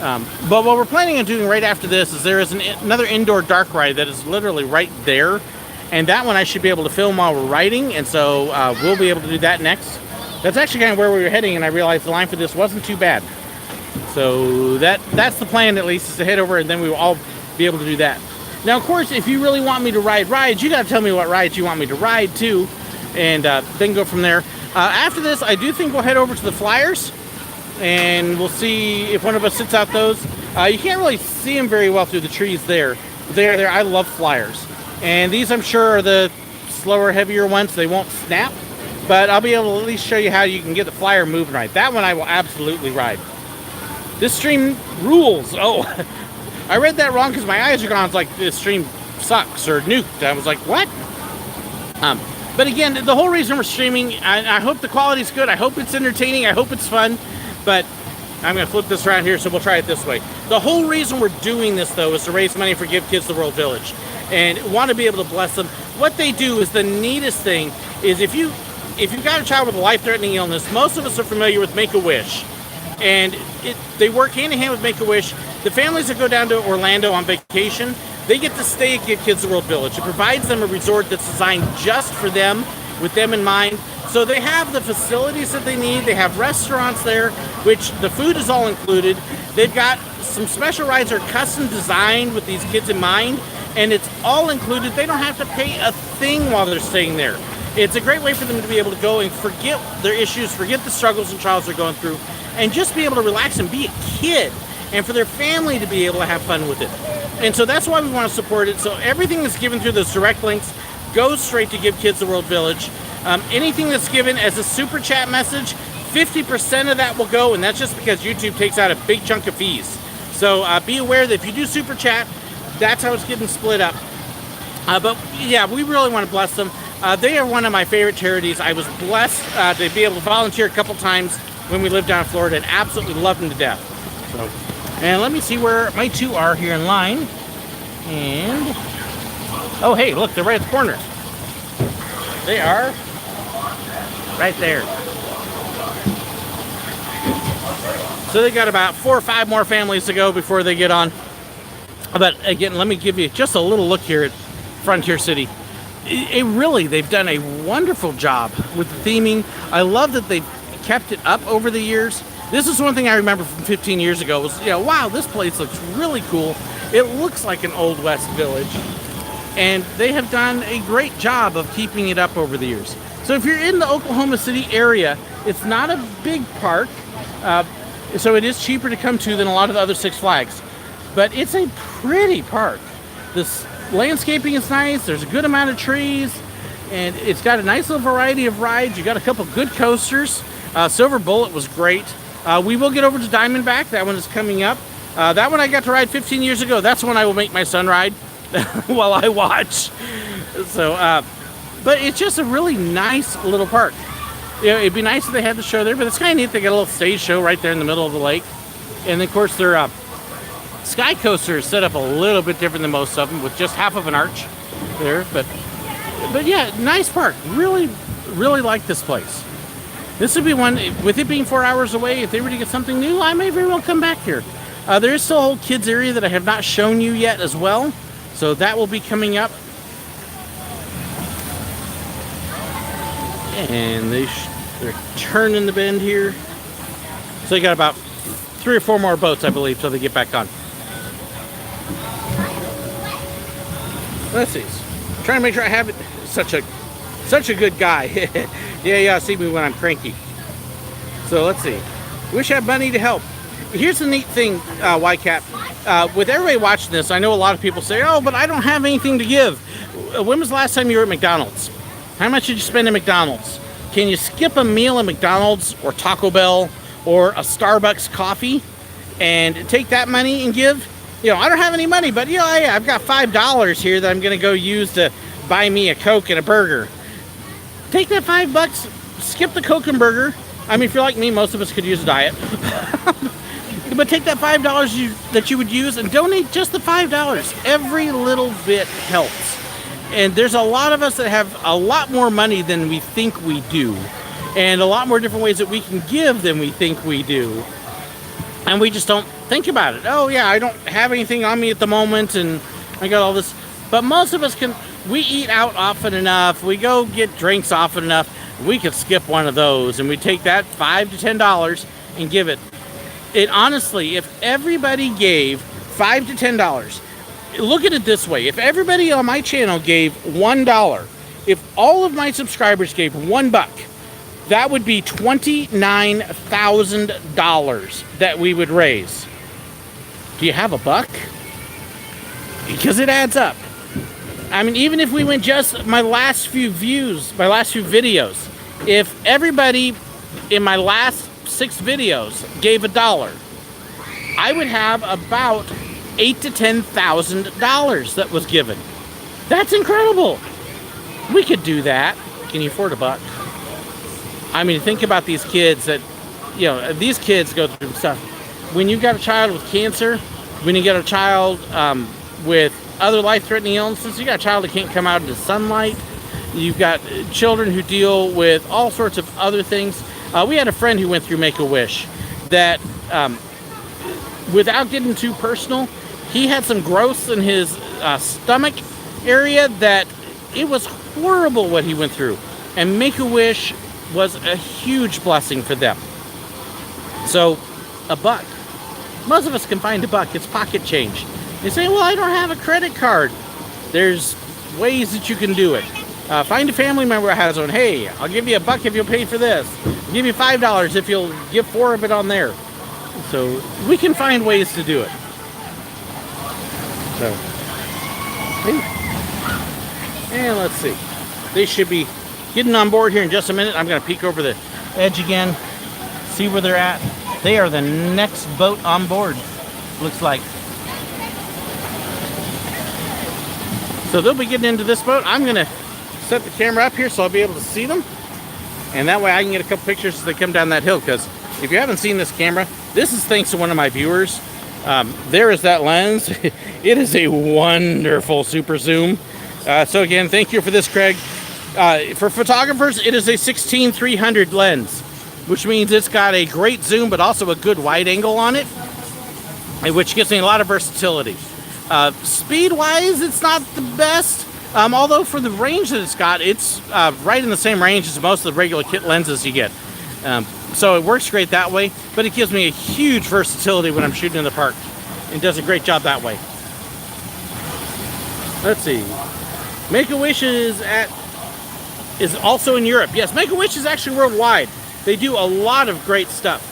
But what we're planning on doing right after this is there is another indoor dark ride that is literally right there. And that one I should be able to film while we're riding. And so we'll be able to do that next. That's actually kind of where we were heading. And I realized the line for this wasn't too bad. So that's the plan, at least, is to head over and then we will all be able to do that. Now, of course, if you really want me to ride rides, you got to tell me what rides you want me to ride too. And then go from there. After this, I do think we'll head over to the Flyers. And we'll see if one of us sits out those. You can't really see them very well through the trees there. There. I love Flyers. And these, I'm sure, are the slower, heavier ones. They won't snap. But I'll be able to at least show you how you can get the Flyer moving right. That one I will absolutely ride. This stream rules. Oh, I read that wrong because my eyes are gone. It's like this stream sucks or nuked. I was like, what? But again, the whole reason we're streaming, I hope the quality's good. I hope it's entertaining. I hope it's fun. But I'm going to flip this around here, so we'll try it this way. The whole reason we're doing this, though, is to raise money for Give Kids the World Village. And want to be able to bless them. What they do is the neatest thing is if you've got a child with a life-threatening illness, most of us are familiar with Make-A-Wish. And they work hand-in-hand with Make-A-Wish. The families that go down to Orlando on vacation, they get to stay at Give Kids the World Village. It provides them a resort that's designed just for them, with them in mind. So they have the facilities that they need. They have restaurants there, which the food is all included. They've got some special rides that are custom designed with these kids in mind, and it's all included. They don't have to pay a thing while they're staying there. It's a great way for them to be able to go and forget their issues, forget the struggles and trials they're going through, and just be able to relax and be a kid, and for their family to be able to have fun with it. And so that's why we want to support it. So everything that's given through those direct links goes straight to Give Kids the World Village. Anything that's given as a super chat message, 50% of that will go, and that's just because YouTube takes out a big chunk of fees. So be aware that if you do super chat, that's how it's getting split up. But yeah, we really want to bless them. They are one of my favorite charities. I was blessed to be able to volunteer a couple times when we lived down in Florida and absolutely loved them to death. So, and let me see where my two are here in line. And, oh hey, look, they're right at the corner. They are right there. So they got about 4 or 5 more families to go before they get on. But again, let me give you just a little look here at Frontier City. They've done a wonderful job with the theming. I love that they've kept it up over the years. This is one thing I remember from 15 years ago was, wow, this place looks really cool. It looks like an Old West village. And they have done a great job of keeping it up over the years. So if you're in the Oklahoma City area, it's not a big park. So it is cheaper to come to than a lot of the other Six Flags. But it's a pretty park. This landscaping is nice. There's a good amount of trees. And it's got a nice little variety of rides. You got a couple good coasters. Silver Bullet was great. We will get over to Diamondback. That one is coming up. That one I got to ride 15 years ago. That's one I will make my son ride while I watch. So, but it's just a really nice little park. It'd be nice if they had the show there, but it's kind of neat. They got a little stage show right there in the middle of the lake. And of course, their Sky Coaster is set up a little bit different than most of them, with just half of an arch there. But yeah, nice park. Really, really like this place. This would be one, with it being 4 hours away, if they were to get something new, I may very well come back here. There is still a whole kids area that I have not shown you yet as well. So that will be coming up. And they're turning the bend here. So they got about 3 or 4 more boats, I believe, till they get back on. Let's see. I'm trying to make sure I have it. Such a good guy. Yeah, see me when I'm cranky. So let's see. Wish I had money to help. Here's the neat thing, YCAP. With everybody watching this, I know a lot of people say, oh, but I don't have anything to give. When was the last time you were at McDonald's? How much did you spend at McDonald's? Can you skip a meal at McDonald's or Taco Bell or a Starbucks coffee and take that money and give? I don't have any money, but I've got $5 here that I'm going to go use to buy me a Coke and a burger. Take that $5, skip the Coke and burger. I mean, if you're like me, most of us could use a diet. But take that $5 that you would use and donate just the $5. Every little bit helps. And there's a lot of us that have a lot more money than we think we do. And a lot more different ways that we can give than we think we do. And we just don't think about it. Oh yeah, I don't have anything on me at the moment, and I got all this. But most of us can. We eat out often enough. We go get drinks often enough. We could skip one of those, and we take that $5 to $10 and give it. It honestly, if everybody gave $5 to $10, look at it this way: if everybody on my channel gave $1, if all of my subscribers gave $1, that would be $29,000 that we would raise. Do you have a buck? Because it adds up. I mean, even if we went just my last few views, my last few videos, if everybody in my last 6 videos gave $1, I would have about $8,000 to $10,000 that was given. That's incredible. We could do that. Can you afford a buck? I mean, think about these kids that, you know, these kids go through stuff. When you've got a child with cancer, when you get a child with other life-threatening illnesses, you got a child that can't come out into sunlight. You've got children who deal with all sorts of other things. We had a friend who went through Make-A-Wish that, without getting too personal, he had some growths in his stomach area that it was horrible what he went through. And Make-A-Wish was a huge blessing for them. So, a buck. Most of us can find a buck. It's pocket change. You say, well, I don't have a credit card. There's ways that you can do it. Find a family member who has one. Hey, I'll give you a buck if you'll pay for this. I'll give you $5 if you'll give 4 of it on there. So we can find ways to do it. So, and let's see. They should be getting on board here in just a minute. I'm going to peek over the edge again, see where they're at. They are the next boat on board, looks like. So they'll be getting into this boat. I'm going to set the camera up here so I'll be able to see them. And that way I can get a couple pictures as they come down that hill. Because if you haven't seen this camera, this is thanks to one of my viewers. There is that lens. It is a wonderful super zoom. So again, thank you for this, Craig. For photographers, it is a 16-300 lens, which means it's got a great zoom, but also a good wide angle on it, which gives me a lot of versatility. Speed-wise, it's not the best, although for the range that it's got, it's right in the same range as most of the regular kit lenses you get. So it works great that way, but it gives me a huge versatility when I'm shooting in the park, and does a great job that way. Let's see. Make-A-Wish is also in Europe. Yes, Make-A-Wish is actually worldwide. They do a lot of great stuff.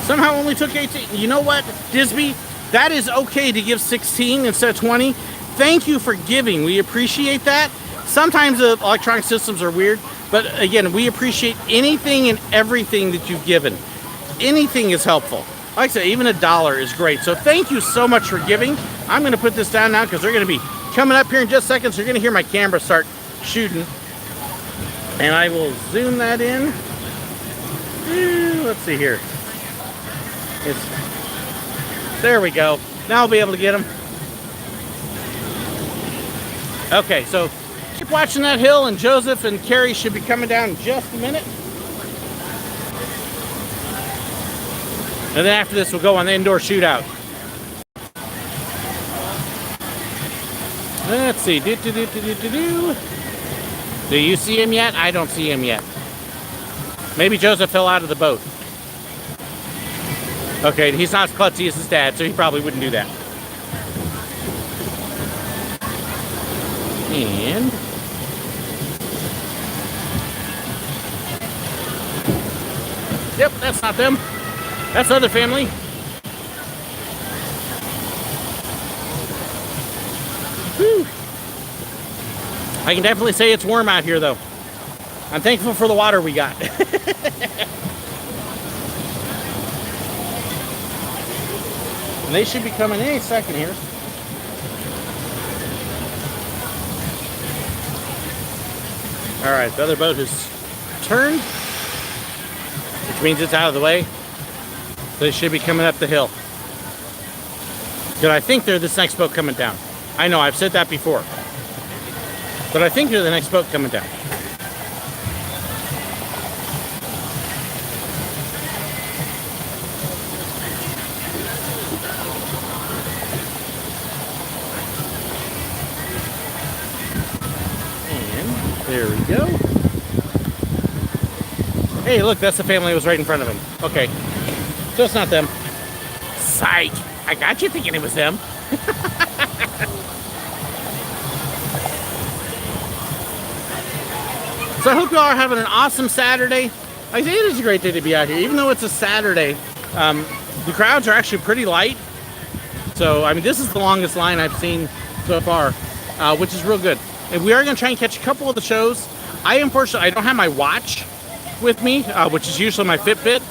Somehow only took 18. You know what, Disby? That is okay to give 16 instead of 20. Thank you for giving. We appreciate that. Sometimes the electronic systems are weird, but again, we appreciate anything and everything that you've given. Anything is helpful. Like I said, even $1 is great. So thank you so much for giving. I'm going to put this down now because they're going to be coming up here in just seconds. You're going to hear my camera start shooting. And I will zoom that in. Let's see here. There we go. Now I'll be able to get them. Okay, so keep watching that hill, and Joseph and Carrie should be coming down in just a minute. And then after this, we'll go on the indoor shootout. Let's see. Do you see him yet? I don't see him yet. Maybe Joseph fell out of the boat. Okay, he's not as klutzy as his dad, so he probably wouldn't do that. And yep, that's not them. That's other family. Whew. I can definitely say it's warm out here, though. I'm thankful for the water we got. And they should be coming any second here. All right, the other boat has turned, which means it's out of the way. So they should be coming up the hill. But I think they're this next boat coming down. I know, I've said that before. But I think they're the next boat coming down. There we go. Hey, look, that's the family that was right in front of him. Okay, so it's not them. Psych! I got you thinking it was them. So I hope you all are having an awesome Saturday. I think it is a great day to be out here, even though it's a Saturday. The crowds are actually pretty light. So, I mean, this is the longest line I've seen so far, which is real good. And we are going to try and catch a couple of the shows. Unfortunately, I don't have my watch with me, which is usually my Fitbit.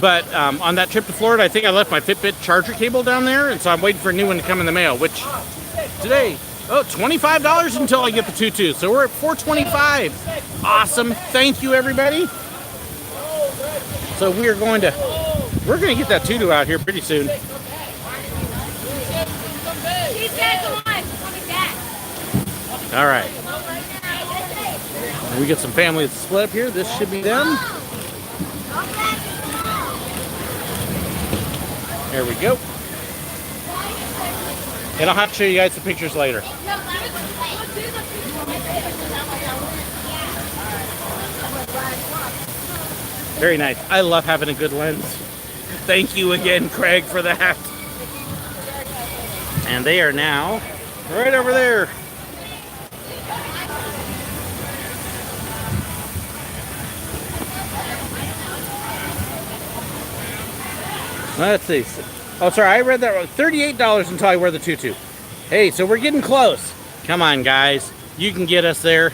But on that trip to Florida, I think I left my Fitbit charger cable down there. And so I'm waiting for a new one to come in the mail, which today, $25 until I get the tutu. So we're at $4.25. Awesome. Thank you, everybody. So we're going to get that tutu out here pretty soon. All right. And we get some family that's split up here. This should be them. There we go. And I'll have to show you guys the pictures later. Very nice. I love having a good lens. Thank you again, Craig, for that. And they are now right over there. Let's see. Oh, sorry, I read that wrong. $38 until I wear the tutu. Hey, so we're getting close. Come on, guys. You can get us there.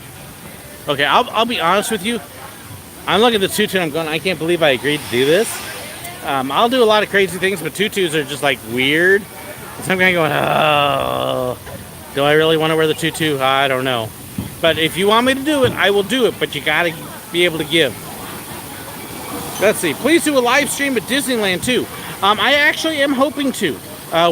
Okay, I'll be honest with you. I'm looking at the tutu and I'm going, I can't believe I agreed to do this. I'll do a lot of crazy things, but tutus are just like weird. So I'm kind of going, oh, do I really want to wear the tutu? I don't know. But if you want me to do it, I will do it. But you got to be able to give. Let's see. Please do a live stream at Disneyland too. I actually am hoping to.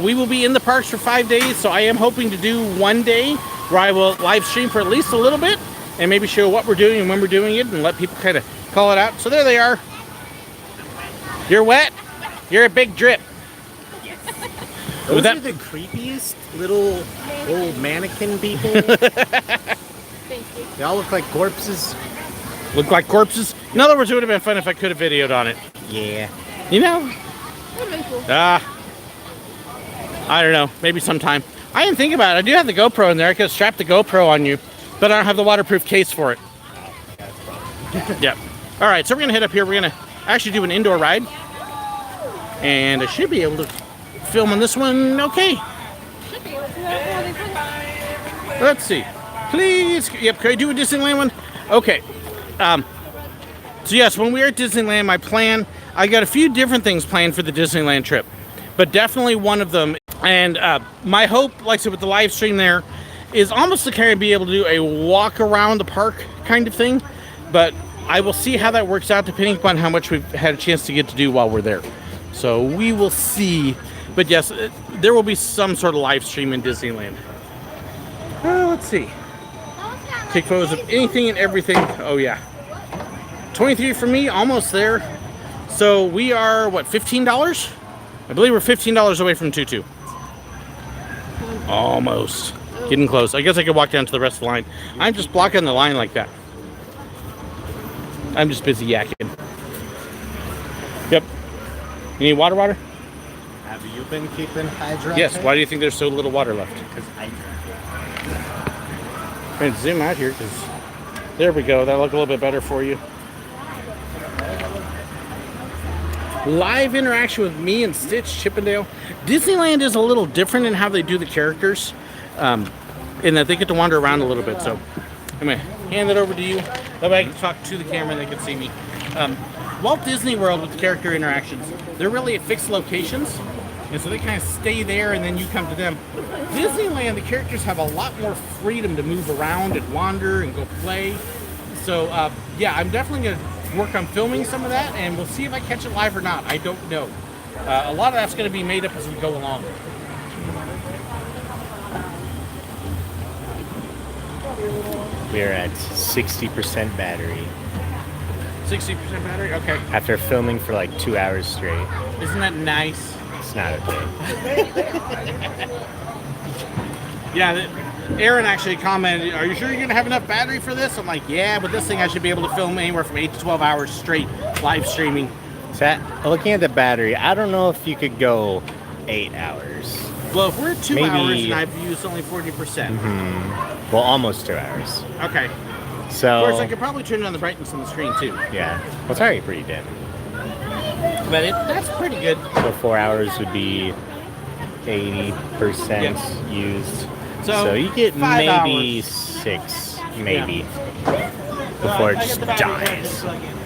We will be in the parks for 5 days, so I am hoping to do one day where I will live stream for at least a little bit and maybe show what we're doing and when we're doing it and let people kind of call it out. So there they are. You're wet. You're a big drip. Those are the creepiest little old mannequin people. Thank you. They all look like corpses. Look like corpses? In other words, it would have been fun if I could have videoed on it. Yeah. You know? Would have been cool. I don't know. Maybe sometime. I didn't think about it. I do have the GoPro in there. I could strap the GoPro on you, but I don't have the waterproof case for it. Yep. All right, so we're going to head up here. We're going to actually do an indoor ride. And I should be able to film on this one okay. Should be able to. Yeah, they put it. Let's see. Please. Yep, can I do a Disneyland one? Okay. So yes, when we were at Disneyland, my plan, I got a few different things planned for the Disneyland trip, but definitely one of them, and my hope, like I said, with the live stream there, is almost to kind of be able to do a walk around the park kind of thing, but I will see how that works out depending upon how much we've had a chance to get to do while we're there. So we will see, but yes, there will be some sort of live stream in Disneyland. Let's see. Take photos of anything and everything. Oh yeah. 23 for me, almost there. So we are, what, $15? I believe we're $15 away from tutu. Almost. Getting close. I guess I could walk down to the rest of the line. I'm just blocking the line like that. I'm just busy yakking. Yep. You need water? Have you been keeping hydrated? Yes. Why do you think there's so little water left? Because I drink. I'm going to zoom out here because there we go. That'll look a little bit better for you. Live interaction with me and Stitch Chippendale. Disneyland is a little different in how they do the characters, in that they get to wander around a little bit. So I'm going to hand it over to you. That way I can talk to the camera and they can see me. Walt Disney World with the character interactions, they're really at fixed locations. And so they kind of stay there and then you come to them. Disneyland, the characters have a lot more freedom to move around and wander and go play. So yeah, I'm definitely going to work on filming some of that and we'll see if I catch it live or not. I don't know. A lot of that's going to be made up as we go along. We're at 60% battery. 60% battery? Okay. After filming for like 2 hours straight. Isn't that nice? It's not okay. Yeah, Aaron actually commented, "Are you sure you're gonna have enough battery for this?" I'm like, "Yeah, with this thing, I should be able to film anywhere from 8 to 12 hours straight live streaming." So, looking at the battery, I don't know if you could go 8 hours. Well, if we're at 2 Maybe- hours and I've used only 40%. Well, almost 2 hours. Okay. So, Of course, I could probably turn on the brightness on the screen too. yeah. Well, it's already pretty dim. But that's pretty good. So 4 hours would be 80% Yes. used. So, So you get 5 maybe hours. 6, maybe, before it I just got the battery ready to dies. plug in.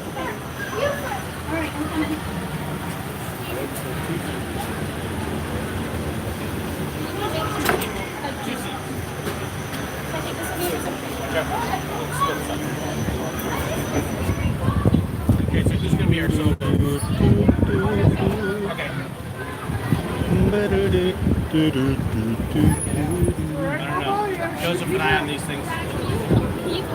Okay, so who's gonna be our solo? Okay. I don't know. Joseph and I on these things.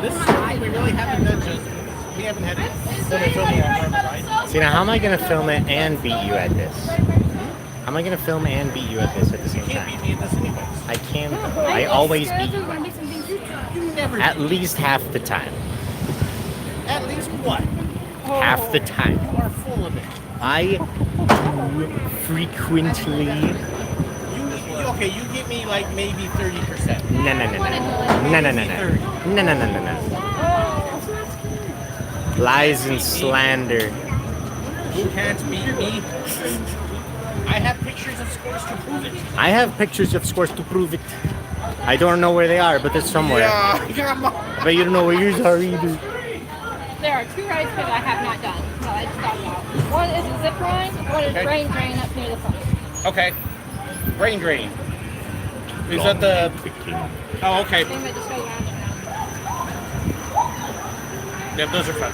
This is something we really haven't done, Joseph. We haven't had it filming on camera, right? See, now how am I going to film it and beat you at this? How am I going to film and beat you at this at the same You can't time? beat me at this anyways. I can. I always beat you. You never At least half the time. At least what? Half the time. You are full of it. I frequently. Okay, you give me like maybe 30%. No, no, no, no. No, no, no, no. No, no, no, no, no. Lies and slander. You can't beat me. I have pictures of scores to prove it. I have pictures of scores to prove it. I don't know where they are, but they're somewhere. Yeah, come on. But you don't know where yours are either. There are 2 rides that I have not done. So I just thought about. One is a zip line. One is Okay. brain drain up near the front. Okay. Brain drain. Is that the... Oh, okay. Thing that just goes around and around. Yep, those are fun.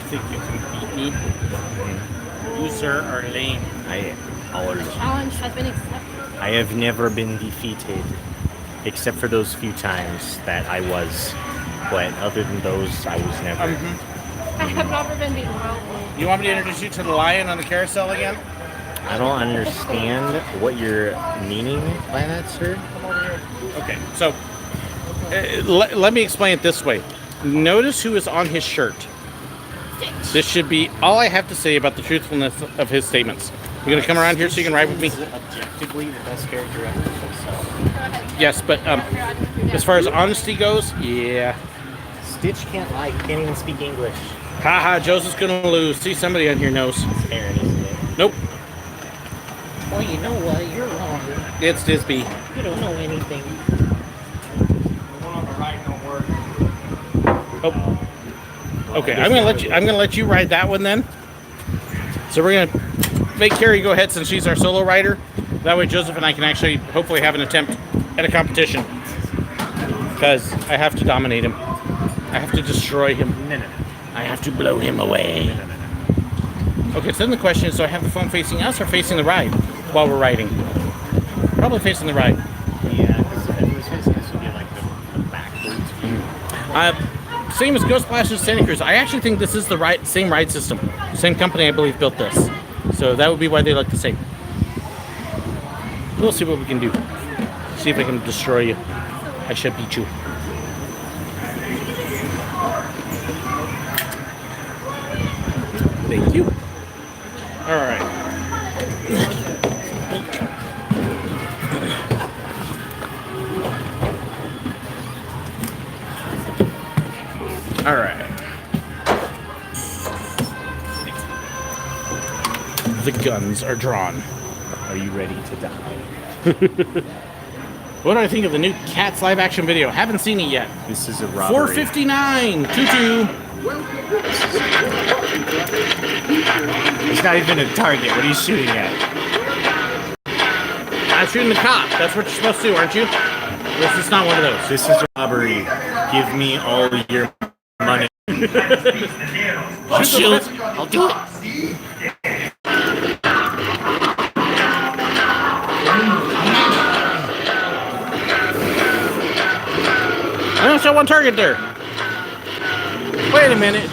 Think you can beat me? You, sir, are lame. Challenge has been accepted. I have never been defeated, except for those few times that I was. But other than those, I was never. I have never been beaten. You want me to introduce you to the lion on the carousel again? I don't understand what you're meaning by that, sir. Okay, so let me explain it this way. Notice who is on his shirt. This should be all I have to say about the truthfulness of his statements. You're gonna come around here so you can ride with me? Objectively, the best character ever. Yes, but as far as honesty goes, yeah. Stitch can't lie. He can't even speak English. Haha, Joseph's gonna lose. See, somebody on here knows. Aaron, isn't it? Nope, Well, you know what? You're wrong. it's Disby. You don't know anything. Oh. Okay, I'm gonna let you ride that one then. So we're gonna make Carrie go ahead since she's our solo rider. That way Joseph and I can actually hopefully have an attempt at a competition. Because I have to dominate him. I have to destroy him. No, no, no. I have to blow him away. Okay, so then the question is, do I have the phone facing us or facing the ride while we're riding? Probably facing the ride. Yeah, because it was facing us would be like the backwards view. Same as Ghost Splash and Santa Cruz. I actually think this is the same ride system. Same company, I believe, built this. So that would be why they look the same. We'll see what we can do. See if I can destroy you. I should beat you. Thank you. All right. All right. The guns are drawn. Are you ready to die? What do I think of the new Cats live action video? Haven't seen it yet. This is a robbery. $4.59. Tutu. It's not even a target. What are you shooting at? I'm shooting the cop. That's what you're supposed to do, aren't you? This is not one of those. This is a robbery. Give me all your money. I'll shoot. I'll do it. I only saw one target there. Wait a minute.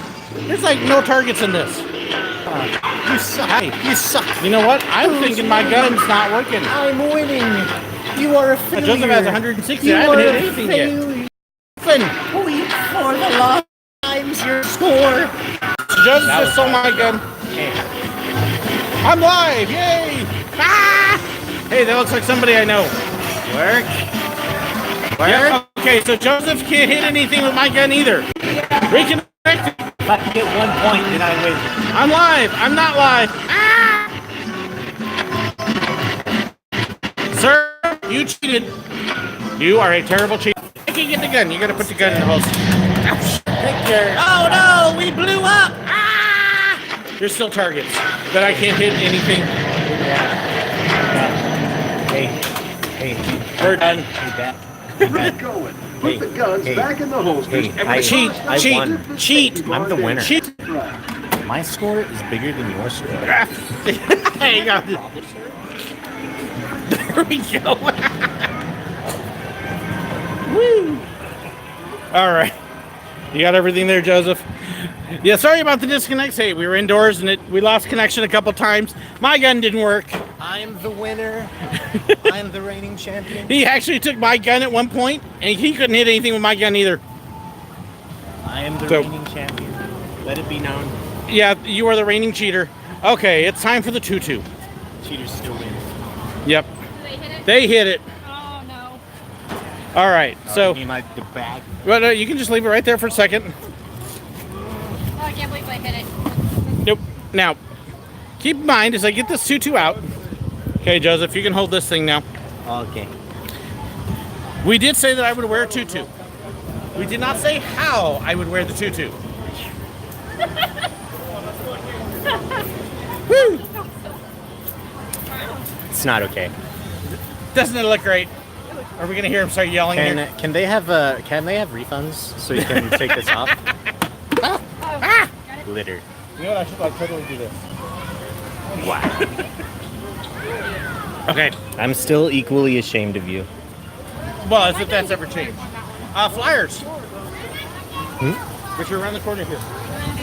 There's like no targets in this. You suck. Hey, You suck. you know what? I'm thinking my gun's not working. I'm winning. You are a failure. Joseph has 160. You I haven't are hit a anything yet. failure. Listen, Point for the loss. Times your score. Joseph just stole my gun. I'm live! Yay! Ah! Hey, that looks like somebody I know. Work. Yeah, okay, so Joseph can't hit anything with my gun either. Reconnect. If I can get 1 point, then I win. I'm live. I'm not live. Ah! Sir, you cheated. You are a terrible cheater. You can't get the gun. You gotta put the gun in the holster. Oh no, we blew up. Ah! There's still targets, but I can't hit anything. Hey. We're done. Keep going. Put the guns back in the holsters. Cheat. I'm the winner. Cheat. My score is bigger than your score. Hang on. There we go. Woo. All right. You got everything there, Joseph? Yeah, sorry about the disconnects. Hey, we were indoors and we lost connection a couple times. My gun didn't work. I'm the winner. I'm the reigning champion. He actually took my gun at one point, and he couldn't hit anything with my gun either. I am the So- reigning champion. Let it be known. Yeah, you are the reigning cheater. Okay, it's time for the 2-2. Cheaters still win. Yep, Did they hit it? they hit it. Oh no. All right, so You need the bag. well, no, you can just leave it right there for a second. Oh, I can't believe they hit it. Nope. Now, keep in mind as I get this 2-2 out. Okay, Joseph, you can hold this thing now. Okay. We did say that I would wear a tutu. We did not say how I would wear the tutu. Woo! It's not okay. Doesn't it look great? Are we gonna hear him start yelling here? Can they have refunds so you can take this off? Litter. You know what? I should like totally do this. Wow. Okay. I'm still equally ashamed of you. Well, as if that's ever changed. Flyers. Which are around the corner here.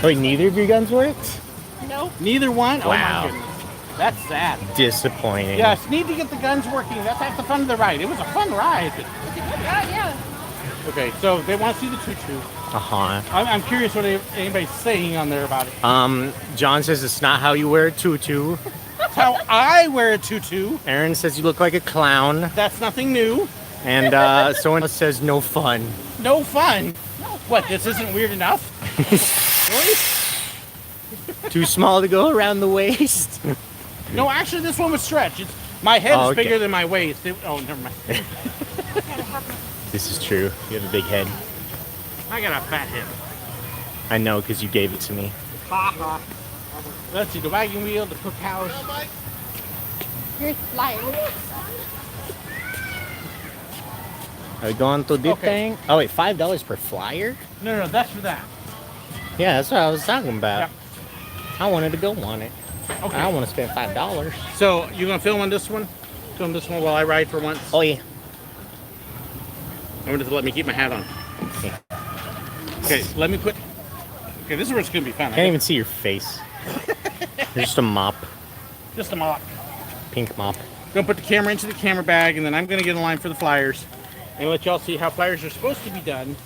Wait, neither of your guns worked? Nope. Neither one? Wow. Oh my goodness. That's sad. Disappointing. Yes, need to get the guns working. That's half the fun of the ride. It was a fun ride. Yeah. Okay, so they want to see the tutu. Uh-huh. I'm curious what anybody's saying on there about it. John says it's not how you wear a tutu. That's how I wear a tutu. Aaron says you look like a clown. That's nothing new. And someone else says no fun. No fun. What, this isn't weird enough? Really? Too small to go around the waist. No, actually, this one was stretched. My head Oh, is okay. bigger than my waist. Oh, never mind. This is true. You have a big head. I got a fat head. I know because you gave it to me. Let's see, the wagon wheel, the cookhouse. Here's flyers. Are we going to this Okay. thing? Oh wait, $5 per flyer? No, that's for that. Yeah, that's what I was talking about. Yep. I wanted to go on it. Okay. I don't want to spend $5. So, you gonna film on this one? Film this one while I ride for once? Oh yeah. I wanted to let me keep my hat on. Okay, let me put... Okay, this is where it's gonna be fun. Can't even see your face. You're just a mop. Just a mop. Pink mop. Gonna put the camera into the camera bag, and then I'm gonna get in line for the flyers and let y'all see how flyers are supposed to be done.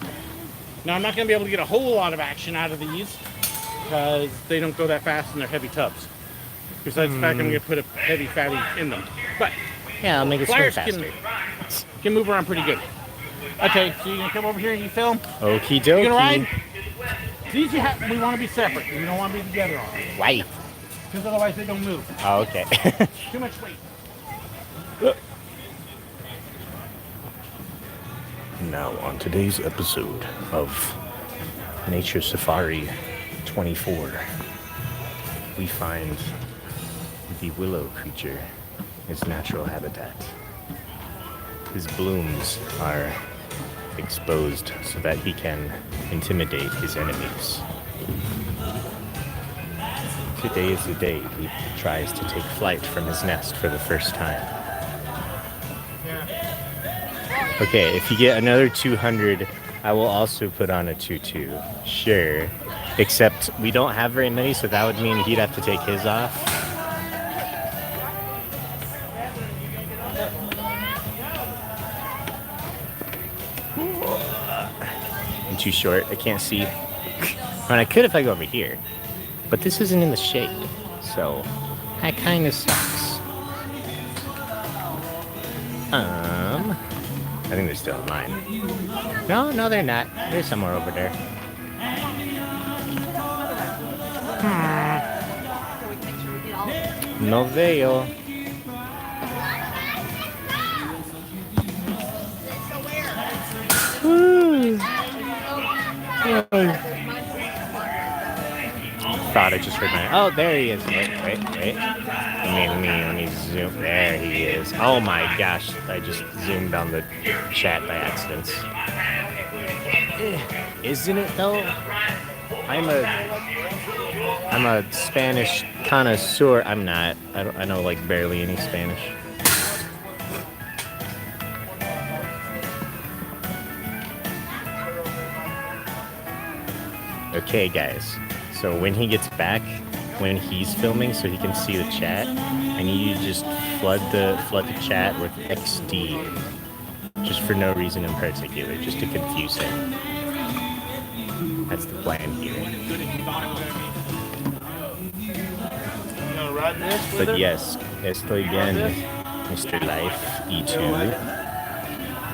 Now, I'm not gonna be able to get a whole lot of action out of these because they don't go that fast and they're heavy tubs. Besides the fact I'm gonna put a heavy fatty in them. But Yeah, I'll make it swim flyers faster. can move around pretty good. Okay, so you're gonna come over here and you film? Okie You gonna ride? dokie. These we want to be separate. We don't want to be together on it. Right. Because otherwise they don't move. Oh, okay. Too much weight. Now on today's episode of Nature Safari 24, we find the willow creature, its natural habitat. His blooms are exposed so that he can intimidate his enemies. Today is the day he tries to take flight from his nest for the first time. Okay, if you get another 200, I will also put on a tutu. Sure. Except we don't have very many, so that would mean he'd have to take his off. too short. I can't see. And I could if I go over here. But this isn't in the shade. So that kind of sucks. I think they're still in line. No, they're not. They're somewhere over there. No veo. Thought I just heard my. Oh, there he is. Wait. Let me zoom. There he is. Oh my gosh! I just zoomed on the chat by accident. Isn't it though? I'm a Spanish connoisseur. I'm not. I know like barely any Spanish. Okay, guys. So when he gets back, when he's filming, so he can see the chat, I need you to just flood the chat with XD, just for no reason in particular, just to confuse him. That's the plan here. But yes, estoy bien, Mr. Life, E2.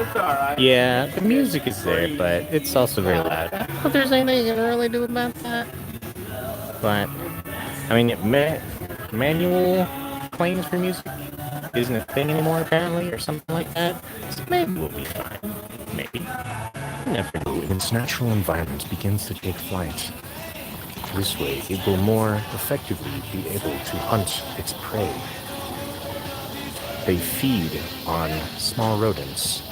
It's alright. Yeah, the music is there, but it's also very loud. I don't know if there's anything you can really do about that. But, I mean, manual claims for music isn't a thing anymore, apparently, or something like that. So maybe we'll be fine. Maybe. Never know. When its natural environment begins to take flight, this way it will more effectively be able to hunt its prey. They feed on small rodents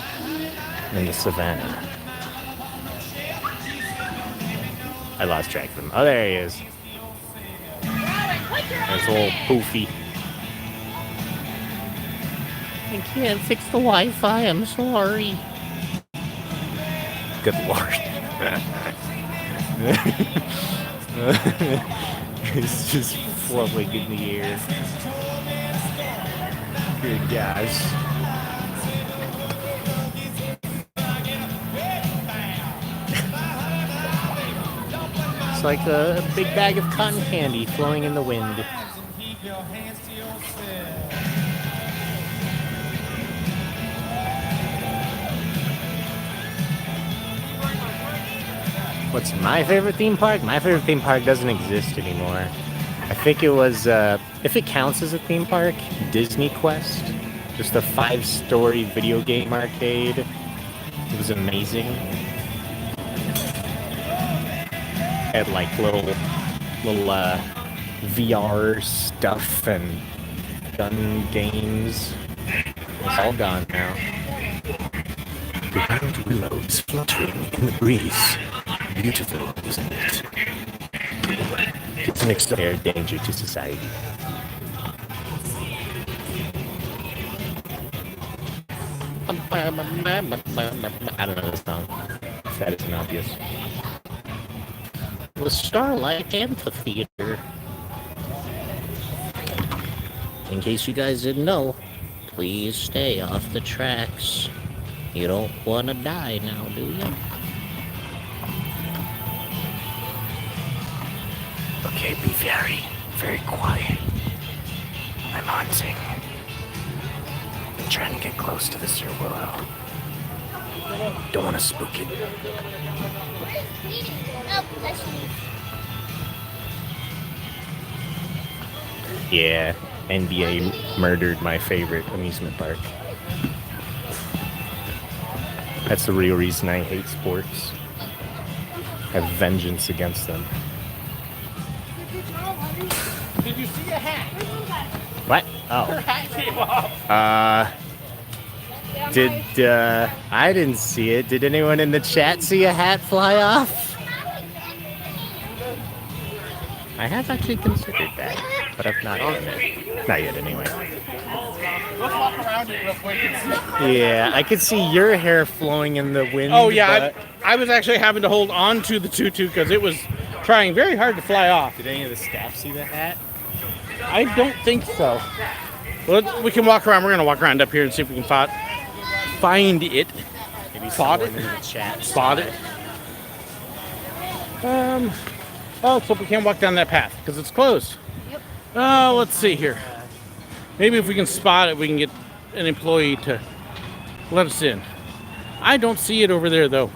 in the savannah. I lost track of him. Oh, there he is. There's old Poofy. I can't fix the Wi-Fi, I'm sorry. Good lord. It's just floating in the air. Good gosh. It's like a big bag of cotton candy flowing in the wind. What's my favorite theme park? My favorite theme park doesn't exist anymore. I think it was, if it counts as a theme park, Disney Quest. Just a 5-story video game arcade. It was amazing. Had like little VR stuff and gun games. It's all gone now. Behind willows fluttering in the breeze. Beautiful, isn't it? It's an extra danger to society. I don't know this song. That isn't obvious. The Starlight Amphitheater. In case you guys didn't know, please stay off the tracks. You don't want to die now, do you? Okay, be very, very quiet. I'm hunting. I'm trying to get close to the SirWillow. Don't want to spook it. Yeah, NBA murdered my favorite amusement park. That's the real reason I hate sports. I have vengeance against them. Did you see a hat? What? Oh. Her hat came off. I didn't see it. Did anyone in the chat see a hat fly off? I have actually considered that, but I've not done it. Not yet, anyway. Let's walk around it real quick and see. Yeah, I could see your hair flowing in the wind. Oh, yeah. But... I was actually having to hold on to the tutu because it was trying very hard to fly off. Did any of the staff see the hat? I don't think so. Well, we can walk around. We're going to walk around up here and see if we can find it. Maybe Spot someone it. in the chat. Spot it. Oh, so we can't walk down that path because it's closed. Yep. Oh, let's see here. Maybe if we can spot it, we can get an employee to let us in. I don't see it over there, though.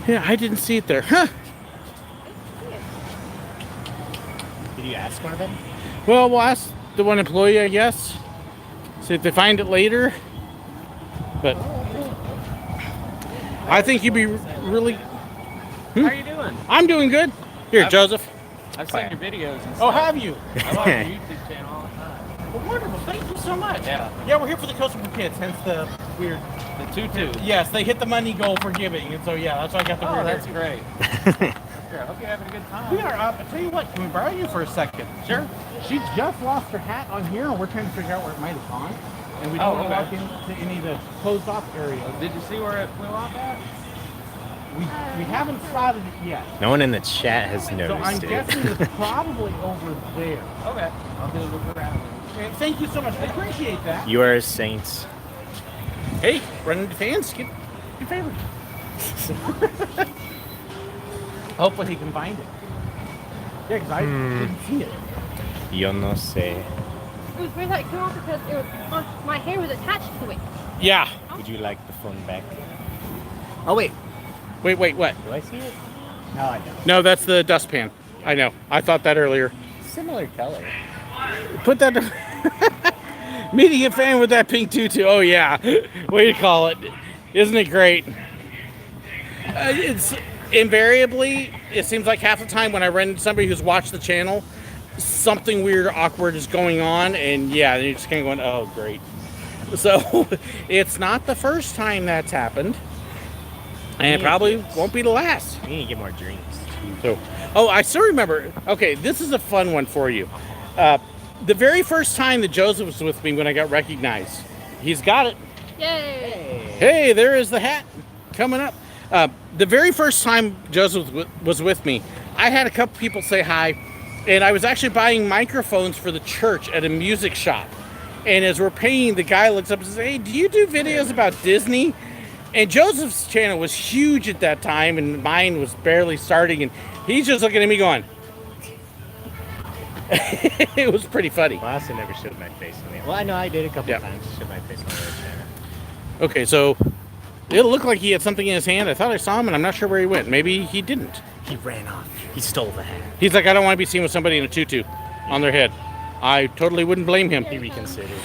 Yeah, I didn't see it there. Huh. Did you ask one of them? Well, we'll ask the one employee, I guess. See if they find it later. But I think you'd be really... How are you doing? I'm doing good. Here, Joseph. I've seen your videos and stuff. Oh, have you? I love your YouTube channel all the time. Well, wonderful. Thank you so much. Yeah. Yeah, we're here for the Coastal for Kids, hence the weird... The tutu. Yes, they hit the money goal for giving, and so yeah, that's why I got the Oh, weird... that's great. Sure, I hope you're having a good time. We are up. I tell you what, can we borrow you for a second? Sure. She just lost her hat on here, and we're trying to figure out where it might have gone. And we don't want to walk into any of the closed off areas. Did you see where it flew off at? We haven't spotted it yet. No one in the chat has So I'm noticed it. guessing it's probably over there. Okay. I'll do a look around. And thank you so much. I appreciate that. You are a saint. Hey, running to fans, get favored. Hopefully he can find it. Yeah, because I didn't see it. Yo no sé. It was weird that it came off because it was, my hair was attached to it. Yeah. Would you like the phone back? Oh wait. Wait, what? Do I see it? No, I don't. No, that's the dustpan. I know. I thought that earlier. Similar color. Put that media fan with that pink tutu. Oh yeah, way to call it. Isn't it great? It's invariably, it seems like half the time when I run into somebody who's watched the channel, something weird or awkward is going on, and yeah, you're just kind of going, oh great. So it's not the first time that's happened, and it probably won't be the last. We need to get more drinks. So, oh, I still remember. Okay, this is a fun one for you. The very first time that Joseph was with me when I got recognized, he's got it. Yay! Hey, there is the hat coming up. The very first time Joseph was with me, I had a couple people say hi, and I was actually buying microphones for the church at a music shop. And as we're paying, the guy looks up and says, hey, do you do videos about Disney? And Joseph's channel was huge at that time, and mine was barely starting, and he's just looking at me going, it was pretty funny. Well, I also never showed my face on it. Well, I know I did a couple Yeah. times. Showed my face on the other channel. Okay, so it looked like he had something in his hand. I thought I saw him, and I'm not sure where he went. Maybe he didn't. He ran off. He stole the hat. He's like, I don't want to be seen with somebody in a tutu on their head. I totally wouldn't blame him. He reconsidered. Yep,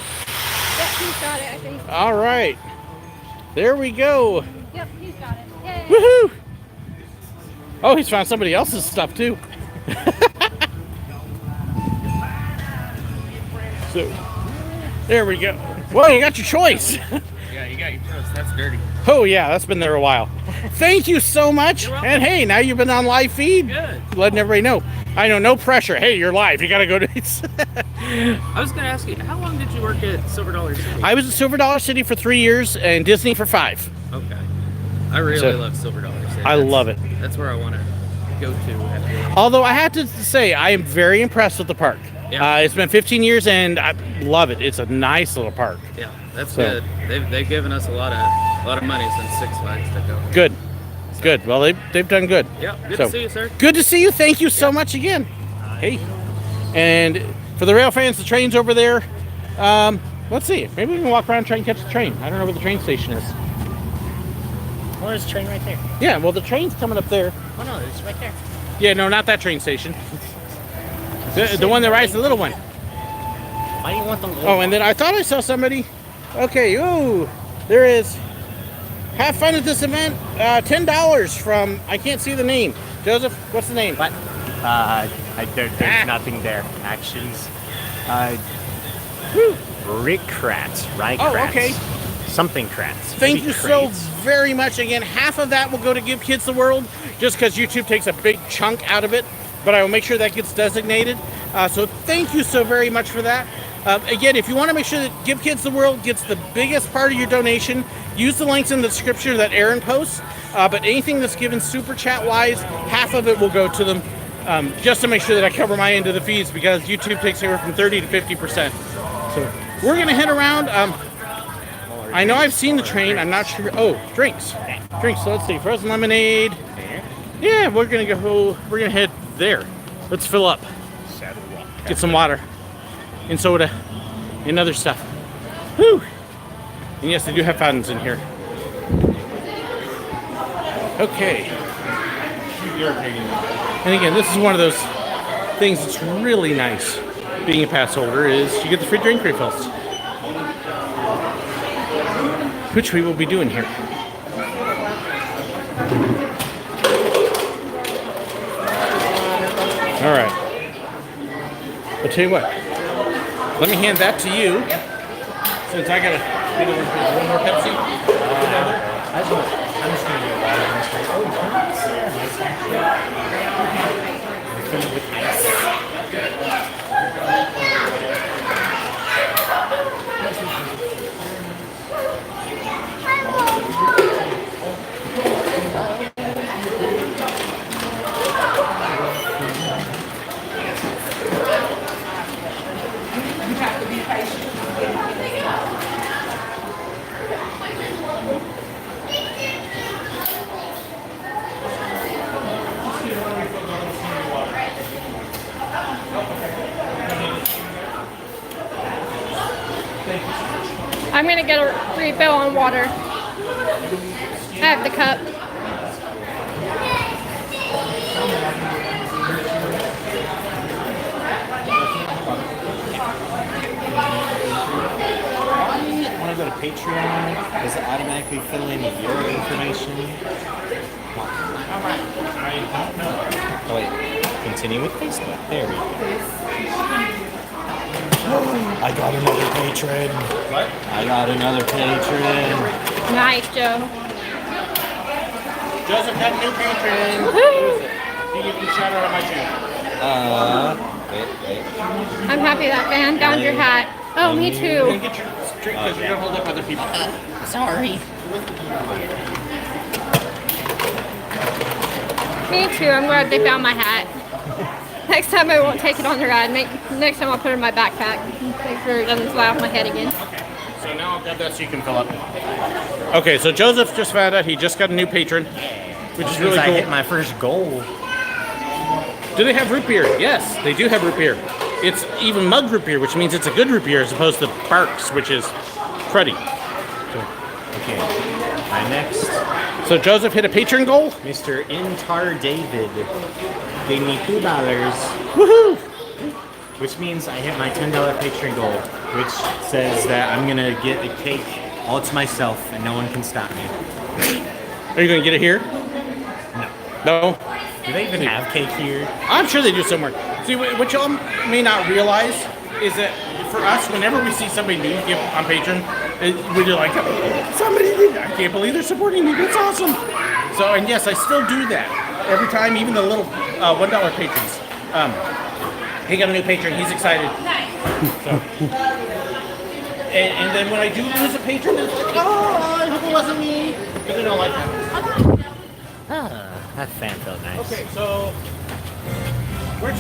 he's got it, I think. All right. There we go. Yep, he's got it. Yay! Woohoo! Oh, he's found somebody else's stuff, too. So, there we go. Well, you got your choice. Yeah, you got your toast. That's dirty. Oh, yeah, that's been there a while. Thank you so much. You're welcome. And hey, now you've been on live feed. Good. Letting everybody know. I know, no pressure. Hey, you're live. You got to go to... I was going to ask you, how long did you work at Silver Dollar City? I was at Silver Dollar City for 3 years and Disney for 5. Okay. I really So, love Silver Dollar City. I love it. That's where I want to go to after. Although I have to say, I am very impressed with the park. Yeah. It's been 15 years and I love it. It's a nice little park. Yeah, that's So- good. They've given us a lot of money since Six Flags took over. Good. Good. Well, they've done good. Yeah, good So, to see you, sir. Good to see you. Thank you so much again. Hey. And for the rail fans, the train's over there. Let's see. Maybe we can walk around and try and catch the train. I don't know where the train station is. Well, there's a train right there. Yeah, well, the train's coming up there. Oh no, it's right there. Yeah, no, not that train station. The one that rides the little one. Why do you want the little Oh, and then I thought I saw somebody. Okay, ooh, there is. Have fun at this event. $10 from, I can't see the name. Joseph, what's the name? What? There's nothing there. Actions. Rick Kratz. Rye Oh, Kratz. okay. Something Kratz. Thank Maybe you so Kratz. very much. Again, half of that will go to Give Kids the World, just because YouTube takes a big chunk out of it. But I will make sure that gets designated. So thank you so very much for that. Again, if you want to make sure that Give Kids the World gets the biggest part of your donation, use the links in the description that Aaron posts. But anything that's given super chat wise, half of it will go to them, just to make sure that I cover my end of the fees, because YouTube takes anywhere from 30 to 50%. So we're gonna head around. I know I've seen the train. I'm not sure. Oh, drinks. Drinks. So let's see. Frozen lemonade. Yeah, we're gonna go. We're gonna head there. Let's fill up. Get some water and soda and other stuff. Whew. And yes, they do have fountains in here. Okay. And again, this is one of those things that's really nice being a pass holder is you get the free drink refills, which we will be doing here. All right. I'll tell you what. Let me hand that to you. Since I gotta get one more Pepsi. I'm just gonna go buy one straight. Oh, fill it with ice. I'm gonna get a refill on water. I have the cup. When I go to Patreon, does it automatically fill in your information? Oh wait, continue with Facebook. There we go. I got another patron. What? I got another patron. Nice, Joe. Joseph got a new patron. Woohoo! You can shout out on my channel. Wait. I'm happy that fan found your hat. Oh, me You can too. get your drink because you're gonna hold up other people. Sorry. Me too. I'm glad they found my hat. Next time I won't take it on the ride. Next time I'll put it in my backpack. Make sure it doesn't fly off my head again. So now I'll grab that so you can fill up. Okay, so Joseph just found out he just got a new patron, which is really I cool. hit my first goal. Do they have root beer? Yes, they do have root beer. It's even mug root beer, which means it's a good root beer as opposed to Barks, which is cruddy. Okay, my next. So Joseph hit a patron goal? Mr. Intar David gave me $2. Woohoo! Which means I hit my $10 patron goal, which says that I'm gonna get a cake all to myself and no one can stop me. Are you gonna get it here? No? Do they even have cake here? I'm sure they do somewhere. See, what y'all may not realize is that for us, whenever we see somebody new give on Patreon, we're like, somebody, I can't believe they're supporting me. That's awesome. So, and yes, I still do that every time, even the little $1 patrons. He got a new patron. He's excited. So, and then when I do lose a patron, it's like, oh, I hope it wasn't me. Because they don't like that. That fan felt nice. Okay, so where'd you